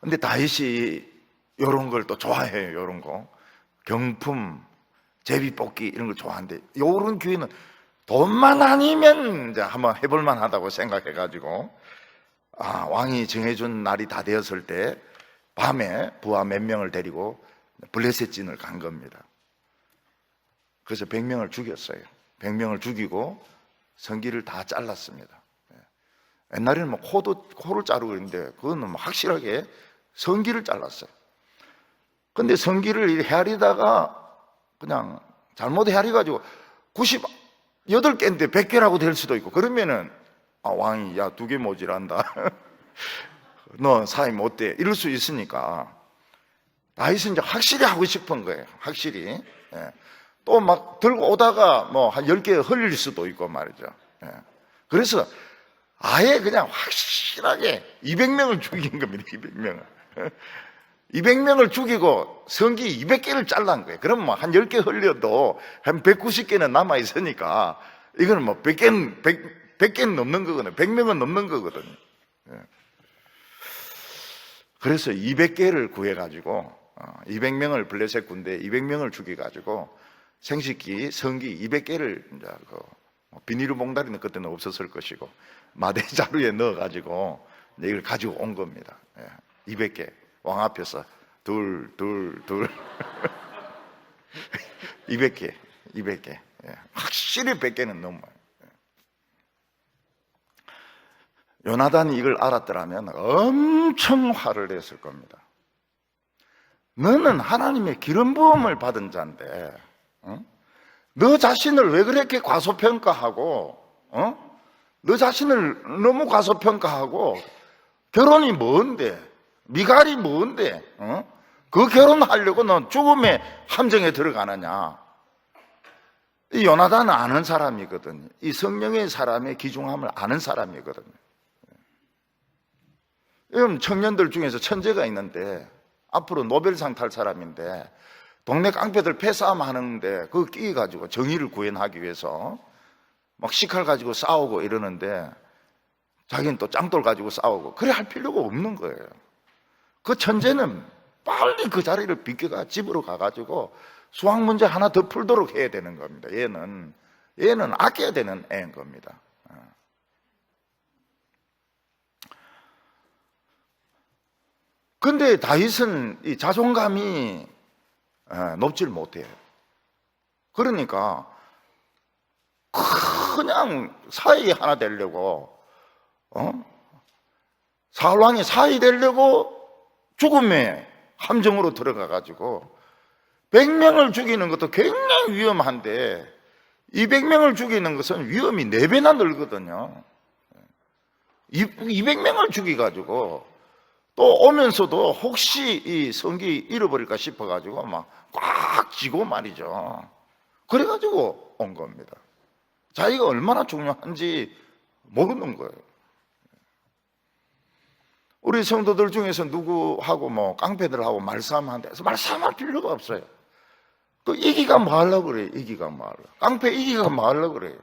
S1: 근데 다윗이 이런 걸 또 좋아해요. 이런 거 경품, 제비뽑기 이런 걸 좋아하는데 이런 기회는 돈만 아니면 이제 한번 해볼 만하다고 생각해가지고 왕이 정해준 날이 다 되었을 때 밤에 부하 몇 명을 데리고 블레셋 진을 간 겁니다. 그래서 100명을 죽였어요. 100명을 죽이고 성기를 다 잘랐습니다. 옛날에는 뭐 코를 자르고 있는데 그거는 뭐 확실하게 성기를 잘랐어요. 근데 성기를 헤아리다가 그냥 잘못 헤아려가지고 98개인데 100개라고 될 수도 있고 그러면은 왕이 야 2개 모질한다. 너 사임 어때? 이럴 수 있으니까 다윗은 이제 확실히 하고 싶은 거예요. 확실히. 또 막 들고 오다가 뭐 한 10개 흘릴 수도 있고 말이죠. 그래서 아예 그냥 확실하게 200명을 죽인 겁니다. 200명을. 200명을 죽이고 성기 200개를 잘란 거예요. 그럼 뭐 한 10개 흘려도 한 190개는 남아있으니까 이거는 뭐 100개는 넘는 거거든요. 100명은 넘는 거거든요. 예. 그래서 200개를 구해가지고 200명을 블레셋 군대 200명을 죽여가지고 생식기, 성기 200개를 이제 비닐로 몽다리는 그때는 없었을 것이고 마대 자루에 넣어가지고 이걸 가지고 온 겁니다. 200개 왕 앞에서 둘 200개 확실히 100개는 넘어요. 요나단이 이걸 알았더라면 엄청 화를 냈을 겁니다. 너는 하나님의 기름 부음을 받은 자인데 너 자신을 왜 그렇게 과소평가하고 너 자신을 너무 과소평가하고 결혼이 뭔데 미갈이 뭔데 그 결혼하려고 넌 죽음의 함정에 들어가느냐. 이 요나단은 아는 사람이거든요. 이 성령의 사람의 귀중함을 아는 사람이거든요. 여러분 청년들 중에서 천재가 있는데 앞으로 노벨상 탈 사람인데 동네 깡패들 패싸움 하는데 그거 끼가지고 정의를 구현하기 위해서 막 식칼 가지고 싸우고 이러는데 자기는 또 짱돌 가지고 싸우고 그래 할 필요가 없는 거예요. 그 천재는 빨리 그 자리를 비껴가 집으로 가가지고 수학 문제 하나 더 풀도록 해야 되는 겁니다. 얘는 아껴야 되는 애인 겁니다. 근데 다윗은 이 자존감이 높질 못해요. 그러니까 그냥 사위 하나 되려고 사울왕이 사위 되려고 죽음의 함정으로 들어가가지고 100명을 죽이는 것도 굉장히 위험한데 200명을 죽이는 것은 위험이 4배나 늘거든요. 200명을 죽여가지고 또 오면서도 혹시 이 성기 잃어버릴까 싶어가지고 막 꽉 쥐고 말이죠. 그래가지고 온 겁니다. 자기가 얼마나 중요한지 모르는 거예요. 우리 성도들 중에서 누구하고 뭐 깡패들하고 말싸움하는데 말싸움할 필요가 없어요. 또 이기가 뭐 하려고 그래요. 이기가 뭐 하려고. 깡패 이기가 뭐 하려고 그래요.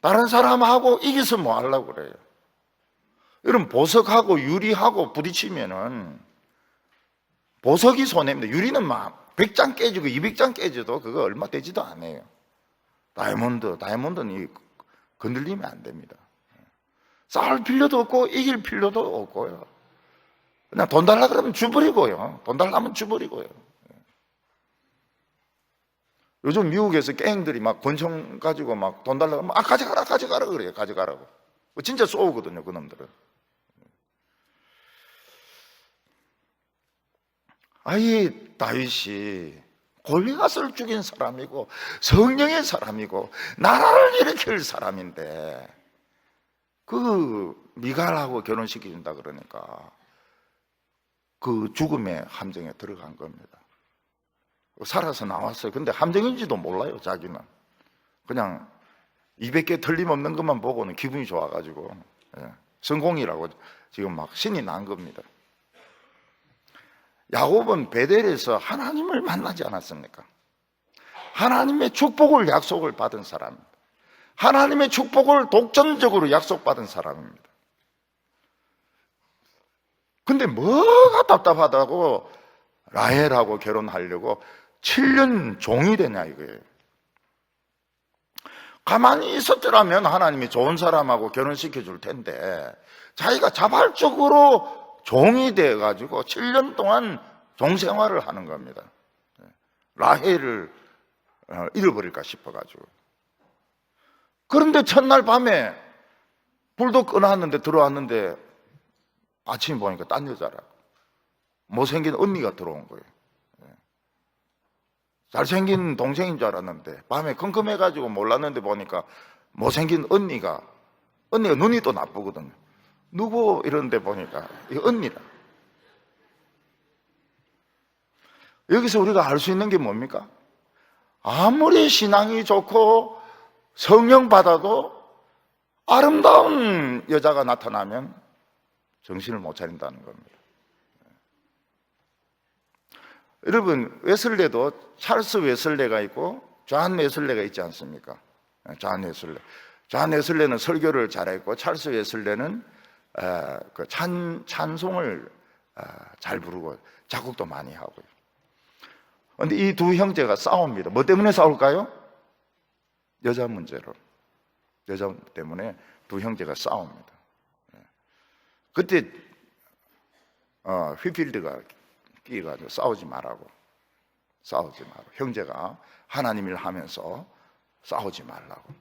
S1: 다른 사람하고 이겨서 뭐 하려고 그래요. 여러분 보석하고 유리하고 부딪히면은 보석이 손해입니다. 유리는 막 100장 깨지고 200장 깨져도 그거 얼마 되지도 않아요. 다이아몬드는 건들리면 안 됩니다. 싸울 필요도 없고 이길 필요도 없고요. 그냥 돈 달라 그러면 주버리고요. 돈 달라면 주버리고요. 요즘 미국에서 갱들이 막 권총 가지고 막 돈 달라고 하면 가져가라 그래요. 가져가라고. 진짜 쏘거든요, 그놈들은. 아이 다윗이 골리앗을 죽인 사람이고 성령의 사람이고 나라를 일으킬 사람인데 그 미갈하고 결혼시켜준다 그러니까 그 죽음의 함정에 들어간 겁니다. 살아서 나왔어요. 근데 함정인지도 몰라요. 자기는 그냥 200개 틀림없는 것만 보고는 기분이 좋아가지고 성공이라고 지금 막 신이 난 겁니다. 야곱은 베델에서 하나님을 만나지 않았습니까? 하나님의 축복을 약속을 받은 사람입니다. 하나님의 축복을 독점적으로 약속받은 사람입니다. 근데 뭐가 답답하다고 라헬하고 결혼하려고 7년 종이 되냐 이거예요. 가만히 있었더라면 하나님이 좋은 사람하고 결혼시켜 줄 텐데 자기가 자발적으로 종이 돼가지고 7년 동안 종생활을 하는 겁니다. 라헬을 잃어버릴까 싶어가지고. 그런데 첫날 밤에 불도 꺼놨는데 들어왔는데 아침에 보니까 딴 여자라고. 못생긴 언니가 들어온 거예요. 잘생긴 동생인 줄 알았는데 밤에 컴컴해가지고 몰랐는데 보니까 못생긴 언니가 눈이 또 나쁘거든요. 누구 이런데 보니까 이 언니라. 여기서 우리가 알 수 있는 게 뭡니까? 아무리 신앙이 좋고 성령 받아도 아름다운 여자가 나타나면 정신을 못 차린다는 겁니다. 여러분 웨슬레도 찰스 웨슬레가 있고 존 웨슬레가 있지 않습니까? 존 웨슬레. 존 웨슬레는 설교를 잘했고 찰스 웨슬레는 그 찬송을 잘 부르고 작곡도 많이 하고요. 그런데 이 두 형제가 싸웁니다. 뭐 때문에 싸울까요? 여자 문제로. 여자 때문에 두 형제가 싸웁니다. 그때 휘필드가 끼가지고 싸우지 말라고. 형제가 하나님 일 하면서 싸우지 말라고.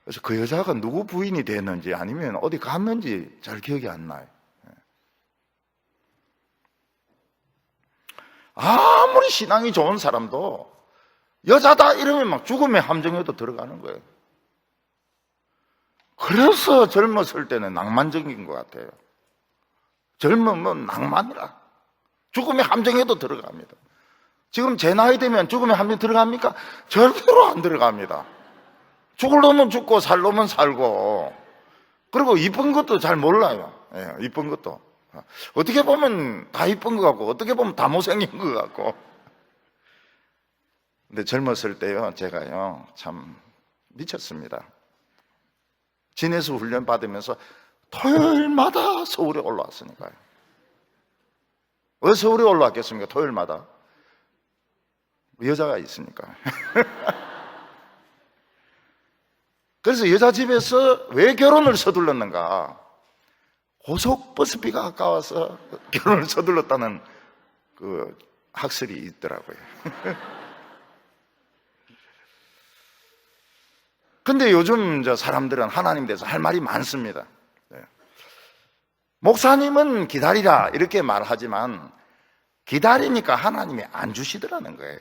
S1: 그래서 그 여자가 누구 부인이 됐는지 아니면 어디 갔는지 잘 기억이 안 나요. 아무리 신앙이 좋은 사람도 여자다 이러면 막 죽음의 함정에도 들어가는 거예요. 그래서 젊었을 때는 낭만적인 것 같아요. 젊으면 낭만이라 죽음의 함정에도 들어갑니다. 지금 제 나이 되면 죽음의 함정 들어갑니까? 절대로 안 들어갑니다. 죽을 놈은 죽고 살 놈은 살고, 그리고 이쁜 것도 잘 몰라요. 이쁜 것도 어떻게 보면 다 이쁜 것 같고 어떻게 보면 다 못생긴 것 같고. 근데 젊었을 때요, 제가요 참 미쳤습니다. 진해수 훈련 받으면서 토요일마다 서울에 올라왔으니까요. 왜 서울에 올라왔겠습니까? 토요일마다 여자가 있으니까. 그래서 여자 집에서 왜 결혼을 서둘렀는가? 고속버스비가 아까워서 결혼을 서둘렀다는 그 학설이 있더라고요. 근데 요즘 사람들은 하나님 대해서 할 말이 많습니다. 목사님은 기다리라 이렇게 말하지만 기다리니까 하나님이 안 주시더라는 거예요.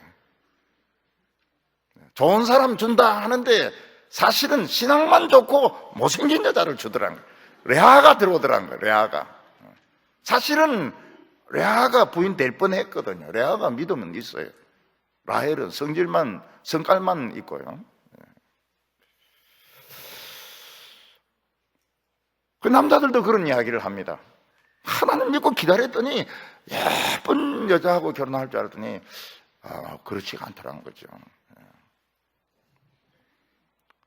S1: 좋은 사람 준다 하는데 사실은 신앙만 좋고 못생긴 여자를 주더라는 거예요. 레아가 들어오더라는 거예요. 레아가. 사실은 레아가 부인 될 뻔했거든요. 레아가 믿으면 있어요. 라헬은 성깔만 있고요. 그 남자들도 그런 이야기를 합니다. 하나님 믿고 기다렸더니 예쁜 여자하고 결혼할 줄 알았더니 그렇지가 않더라는 거죠.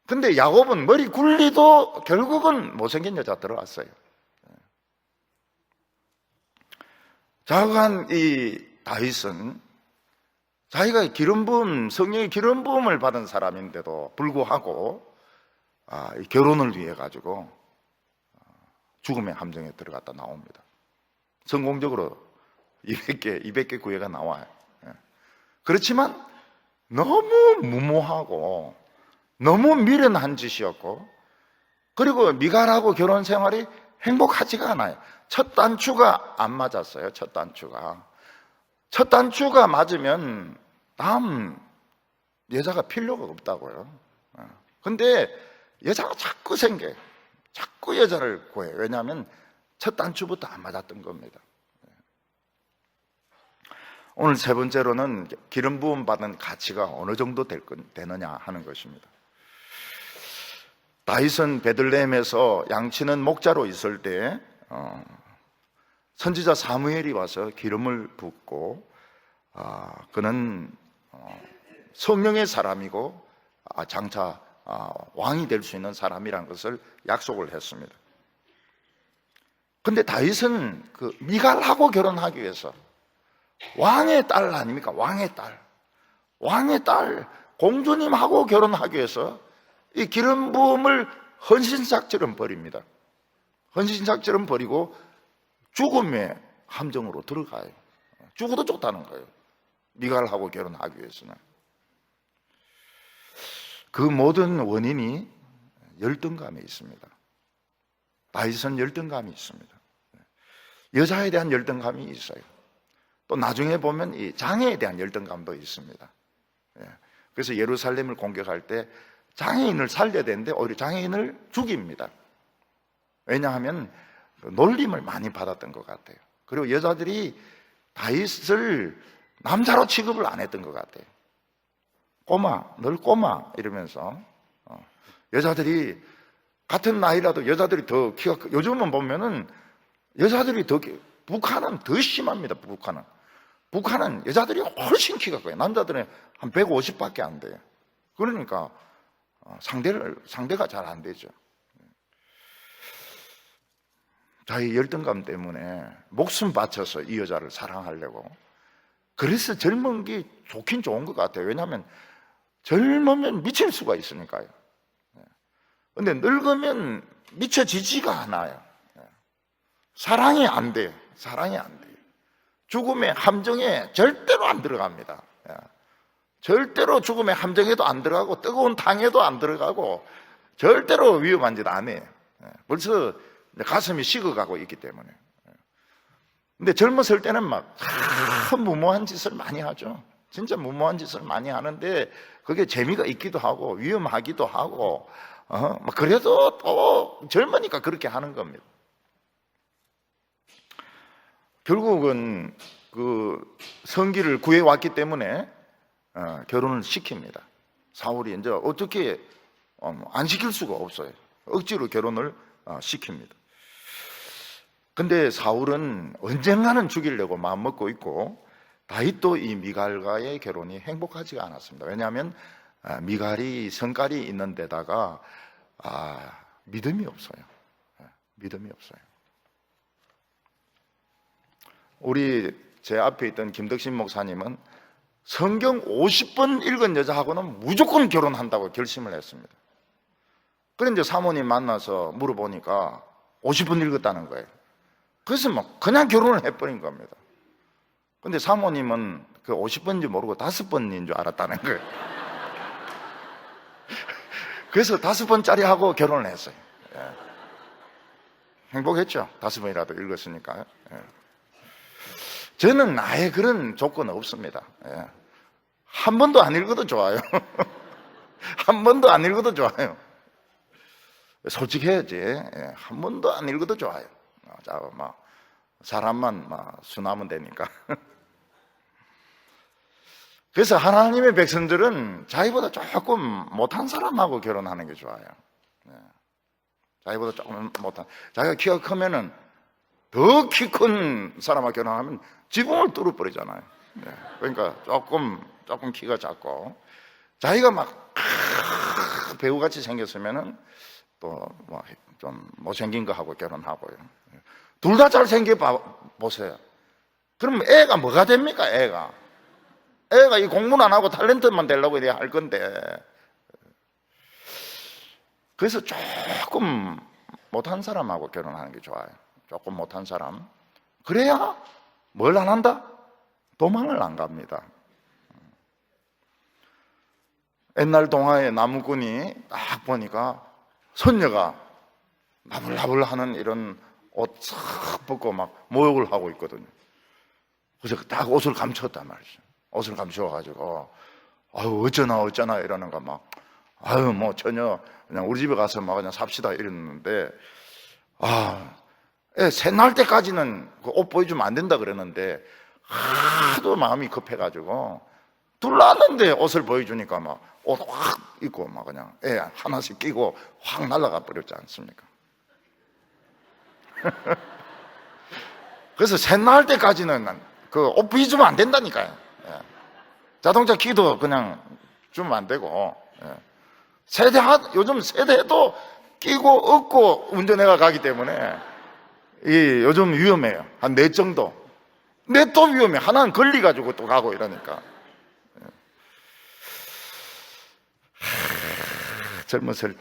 S1: 근데 야곱은 머리 굴리도 결국은 못생긴 여자 들어왔어요. 자그한 이 다윗은 자기가 성령의 기름 부음을 받은 사람인데도 불구하고 결혼을 위해 가지고 죽음의 함정에 들어갔다 나옵니다. 성공적으로 200개 구애가 나와요. 그렇지만 너무 무모하고 너무 미련한 짓이었고, 그리고 미갈하고 결혼 생활이 행복하지가 않아요. 첫 단추가 안 맞았어요. 첫 단추가 맞으면 다음 여자가 필요가 없다고요. 근데 여자가 자꾸 생겨요. 자꾸 여자를 구해요. 왜냐하면 첫 단추부터 안 맞았던 겁니다. 오늘 세 번째로는 기름 부음 받은 가치가 어느 정도 되느냐 하는 것입니다. 다윗은 베들레헴에서 양치는 목자로 있을 때 선지자 사무엘이 와서 기름을 붓고 그는 성령의 사람이고 장차 왕이 될 수 있는 사람이라는 것을 약속을 했습니다. 그런데 다윗은 그 미갈하고 결혼하기 위해서 왕의 딸 아닙니까? 왕의 딸 공주님하고 결혼하기 위해서 이 기름 부음을 헌신삭처럼 버립니다. 헌신삭처럼 버리고 죽음의 함정으로 들어가요. 죽어도 좋다는 거예요. 미갈하고 결혼하기 위해서는. 그 모든 원인이 열등감에 있습니다. 다윗은 열등감이 있습니다. 여자에 대한 열등감이 있어요. 또 나중에 보면 이 장애에 대한 열등감도 있습니다. 그래서 예루살렘을 공격할 때 장애인을 살려야 되는데 오히려 장애인을 죽입니다. 왜냐하면 놀림을 많이 받았던 것 같아요. 그리고 여자들이 다윗을 남자로 취급을 안 했던 것 같아요. 널 꼬마 이러면서 여자들이 같은 나이라도 여자들이 더 키가 요즘은 보면은 여자들이 북한은 더 심합니다. 북한은 여자들이 훨씬 키가 커요. 남자들은 한 150밖에 안 돼요. 그러니까 상대가 잘 안 되죠. 자기 열등감 때문에 목숨 바쳐서 이 여자를 사랑하려고. 그래서 젊은 게 좋긴 좋은 것 같아요. 왜냐하면 젊으면 미칠 수가 있으니까요. 근데 늙으면 미쳐지지가 않아요. 사랑이 안 돼요. 사랑이 안 돼요. 죽음의 함정에 절대로 안 들어갑니다. 절대로 죽음의 함정에도 안 들어가고 뜨거운 탕에도 안 들어가고 절대로 위험한 짓 안 해요. 벌써 가슴이 식어가고 있기 때문에. 근데 젊었을 때는 막 무모한 짓을 많이 하죠. 진짜 무모한 짓을 많이 하는데 그게 재미가 있기도 하고 위험하기도 하고 그래도 또 젊으니까 그렇게 하는 겁니다. 결국은 그 성기를 구해왔기 때문에 결혼을 시킵니다. 사울이 이제 어떻게 안 시킬 수가 없어요. 억지로 결혼을 시킵니다. 근데 사울은 언젠가는 죽이려고 마음먹고 있고 다윗도 이 미갈과의 결혼이 행복하지가 않았습니다. 왜냐하면 미갈이 성깔이 있는 데다가 믿음이 없어요. 믿음이 없어요. 우리 제 앞에 있던 김덕신 목사님은 성경 50번 읽은 여자하고는 무조건 결혼한다고 결심을 했습니다. 그런데 사모님 만나서 물어보니까 50번 읽었다는 거예요. 그래서 막 그냥 결혼을 해버린 겁니다. 근데 사모님은 그 50번인지 모르고 5번인 줄 알았다는 거예요. 그래서 5번짜리 하고 결혼을 했어요. 행복했죠? 5번이라도 읽었으니까요. 저는 아예 그런 조건 없습니다. 한 번도 안 읽어도 좋아요. 한 번도 안 읽어도 좋아요. 솔직해야지. 한 번도 안 읽어도 좋아요. 사람만 순하면 되니까. 그래서 하나님의 백성들은 자기보다 조금 못한 사람하고 결혼하는 게 좋아요. 자기보다 조금 못한, 자기가 키가 크면은 더 키 큰 사람하고 결혼하면 지붕을 뚫어버리잖아요. 그러니까 조금 키가 작고, 자기가 막 배우같이 생겼으면은 또 좀 못생긴 거 하고 결혼하고요. 둘 다 잘생겨 보세요. 그럼 애가 뭐가 됩니까? 애가 이 공부는 안 하고 탤런트만 되려고 이래 할 건데. 그래서 조금 못한 사람하고 결혼하는 게 좋아요. 조금 못한 사람. 그래야 뭘 안 한다? 도망을 안 갑니다. 옛날 동화의 나무꾼이 딱 보니까 선녀가 나불나불 하는 이런 옷 싹 벗고 막 모욕을 하고 있거든요. 그래서 딱 옷을 감췄단 말이죠. 옷을 감춰가지고 어쩌나 이러는 거 막 뭐 전혀 그냥 우리 집에 가서 막 그냥 삽시다 이랬는데 새 날 때까지는 그 옷 보여주면 안 된다 그랬는데 하도 마음이 급해가지고 둘 났는데 옷을 보여주니까 막 옷 확 입고 막 그냥 애 하나씩 끼고 확 날아가 버렸지 않습니까? 그래서 새 날 때까지는 그 옷 보여주면 안 된다니까요. 자동차 키도 그냥 주면 안 되고, 요즘 세대도 끼고 얻고 운전해가 가기 때문에 요즘 위험해요. 한 4 정도. 근데 또 위험해. 하나는 걸리가지고 또 가고 이러니까. 젊었을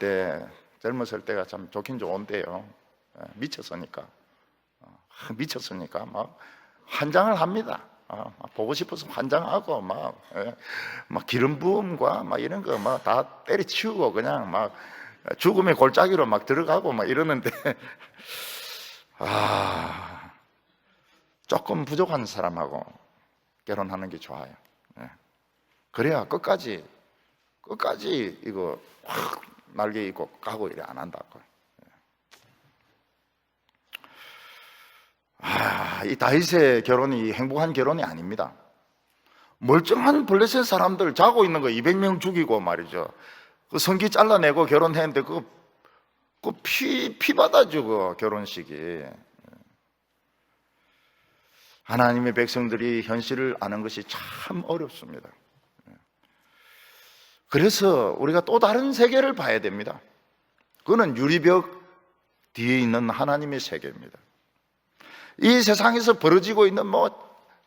S1: 때가 참 좋긴 좋은데요. 미쳤으니까 막 환장을 합니다. 보고 싶어서 환장하고 막 기름 부음과 막 이런 거 막 다 때려치우고 그냥 막 죽음의 골짜기로 막 들어가고 막 이러는데 조금 부족한 사람하고 결혼하는 게 좋아요. 그래야 끝까지 이거 확 날개 있고 가고 이래 안 한다고. 이 다윗의 결혼이 행복한 결혼이 아닙니다. 멀쩡한 블레셋 사람들 자고 있는 거 200명 죽이고 말이죠. 그 성기 잘라내고 결혼했는데 그 피 받아주고 결혼식이. 하나님의 백성들이 현실을 아는 것이 참 어렵습니다. 그래서 우리가 또 다른 세계를 봐야 됩니다. 그거는 유리벽 뒤에 있는 하나님의 세계입니다. 이 세상에서 벌어지고 있는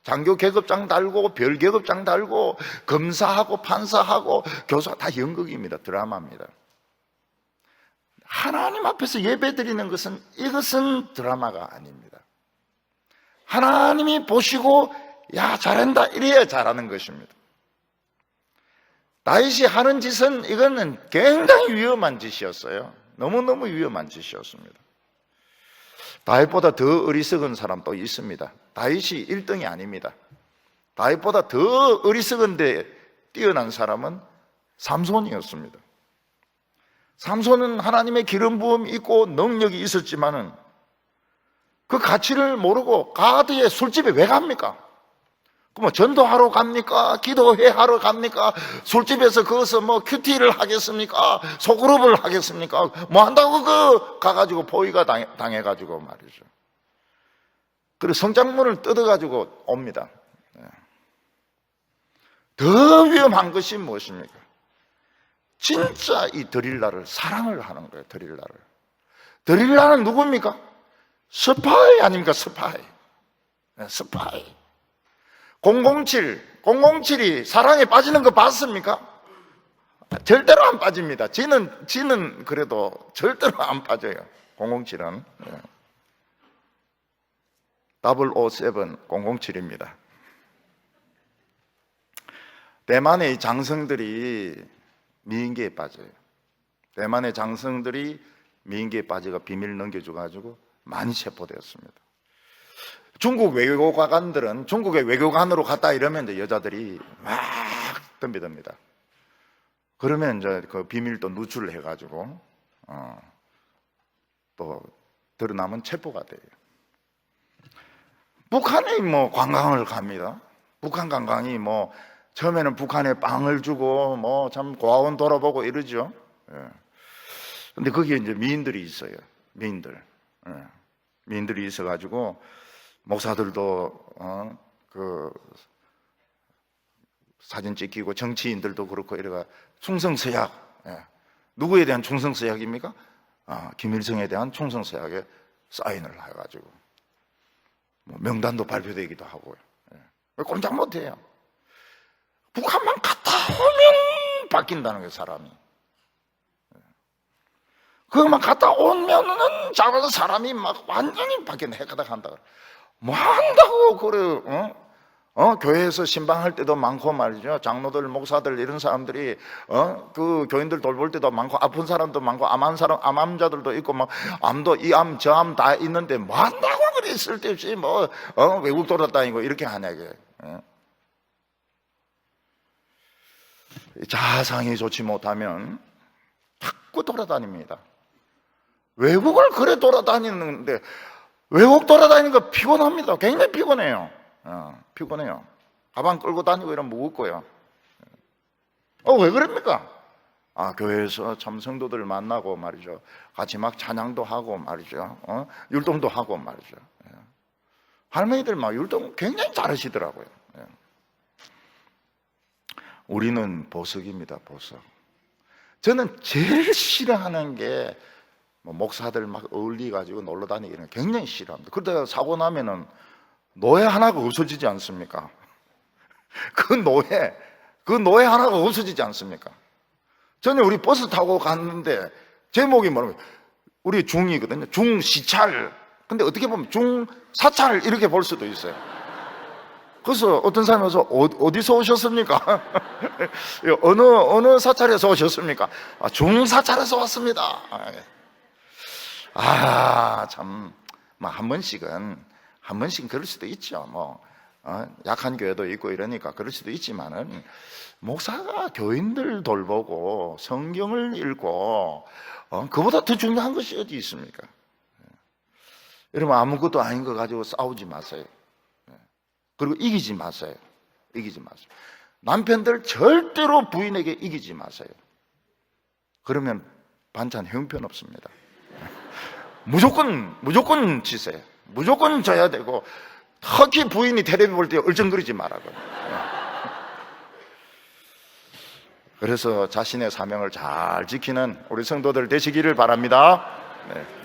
S1: 장교 계급장 달고 별 계급장 달고 검사하고 판사하고 교사 다 연극입니다. 드라마입니다. 하나님 앞에서 예배드리는 것은 이것은 드라마가 아닙니다. 하나님이 보시고 야 잘한다 이래야 잘하는 것입니다. 다윗이 하는 짓은 이거는 굉장히 위험한 짓이었어요. 너무너무 위험한 짓이었습니다. 다윗보다 더 어리석은 사람 또 있습니다. 다윗이 1등이 아닙니다. 다윗보다 더 어리석은데 뛰어난 사람은 삼손이었습니다. 삼손은 하나님의 기름 부음이 있고 능력이 있었지만은 그 가치를 모르고 가드의 술집에 왜 갑니까? 그럼 전도하러 갑니까? 기도회 하러 갑니까? 술집에서 거기서 큐티를 하겠습니까? 소그룹을 하겠습니까? 뭐 한다고 가가지고 포위가 당해가지고 말이죠. 그리고 성장문을 뜯어가지고 옵니다. 더 위험한 것이 무엇입니까? 진짜 이 드릴라를 사랑을 하는 거예요. 드릴라는 누굽니까? 스파이 아닙니까? 스파이. 007이 사랑에 빠지는 거 봤습니까? 절대로 안 빠집니다. 지는 그래도 절대로 안 빠져요. 007은 007 007입니다. 대만의 장성들이 미인계에 빠져요. 대만의 장성들이 미인계에 빠져가 비밀 넘겨줘가지고 많이 체포되었습니다. 중국 외교관들은 중국의 외교관으로 갔다 이러면 이제 여자들이 막 덤비듭니다. 그러면 이제 그 비밀도 누출을 해가지고 또 드러나면 체포가 돼요. 북한에 관광을 갑니다. 북한 관광이 처음에는 북한에 빵을 주고 참 고아원 돌아보고 이러죠. 근데 거기에 이제 미인들이 있어요. 미인들이 있어가지고 목사들도 그 사진 찍히고 정치인들도 그렇고 이래가 충성서약, 누구에 대한 충성서약입니까? 김일성에 대한 충성서약에 사인을 해가지고 명단도 발표되기도 하고요. 꼼짝 못해요. 북한만 갔다 오면 바뀐다는 거예요, 사람이. 그것만 갔다 오면은 작아서 사람이 막 완전히 바뀌는 해가닥 한다. 뭐 한다고 그래? 교회에서 신방할 때도 많고 말이죠. 장로들, 목사들 이런 사람들이 그 교인들 돌볼 때도 많고 아픈 사람도 많고 암환자들도 있고 막 암도 이 암 저 암 다 있는데 뭐 한다고 그래? 쓸데없이 외국 돌아다니고 이렇게 하냐 이게. 자상이 좋지 못하면 자꾸 돌아다닙니다. 외국을 그래 돌아다니는데 외국 돌아다니는 거 피곤합니다. 굉장히 피곤해요. 피곤해요. 가방 끌고 다니고 이러면 무겁고요. 왜 그럽니까? 교회에서 참 성도들 만나고 말이죠. 같이 막 찬양도 하고 말이죠. 율동도 하고 말이죠. 할머니들 막 율동 굉장히 잘하시더라고요. 우리는 보석입니다, 보석. 저는 제일 싫어하는 게 목사들 막 어울리가지고 놀러 다니기는 굉장히 싫어합니다. 그러다가 사고 나면은 노예 하나가 없어지지 않습니까? 그 노예 하나가 없어지지 않습니까? 전에 우리 버스 타고 갔는데 제목이 뭐냐면 우리 중이거든요. 중시찰. 근데 어떻게 보면 중사찰 이렇게 볼 수도 있어요. 그래서 어떤 사람이 와서 어디서 오셨습니까? 어느 사찰에서 오셨습니까? 중사찰에서 왔습니다. 참, 한 번씩은 그럴 수도 있죠. 약한 교회도 있고 이러니까 그럴 수도 있지만은, 목사가 교인들 돌보고 성경을 읽고, 그보다 더 중요한 것이 어디 있습니까? 여러분, 아무것도 아닌 거 가지고 싸우지 마세요. 그리고 이기지 마세요. 남편들 절대로 부인에게 이기지 마세요. 그러면 반찬 형편없습니다. 무조건 지세요. 무조건 져야 되고, 특히 부인이 텔레비 볼 때 얼쩡거리지 말라고요. 그래서 자신의 사명을 잘 지키는 우리 성도들 되시기를 바랍니다. 네.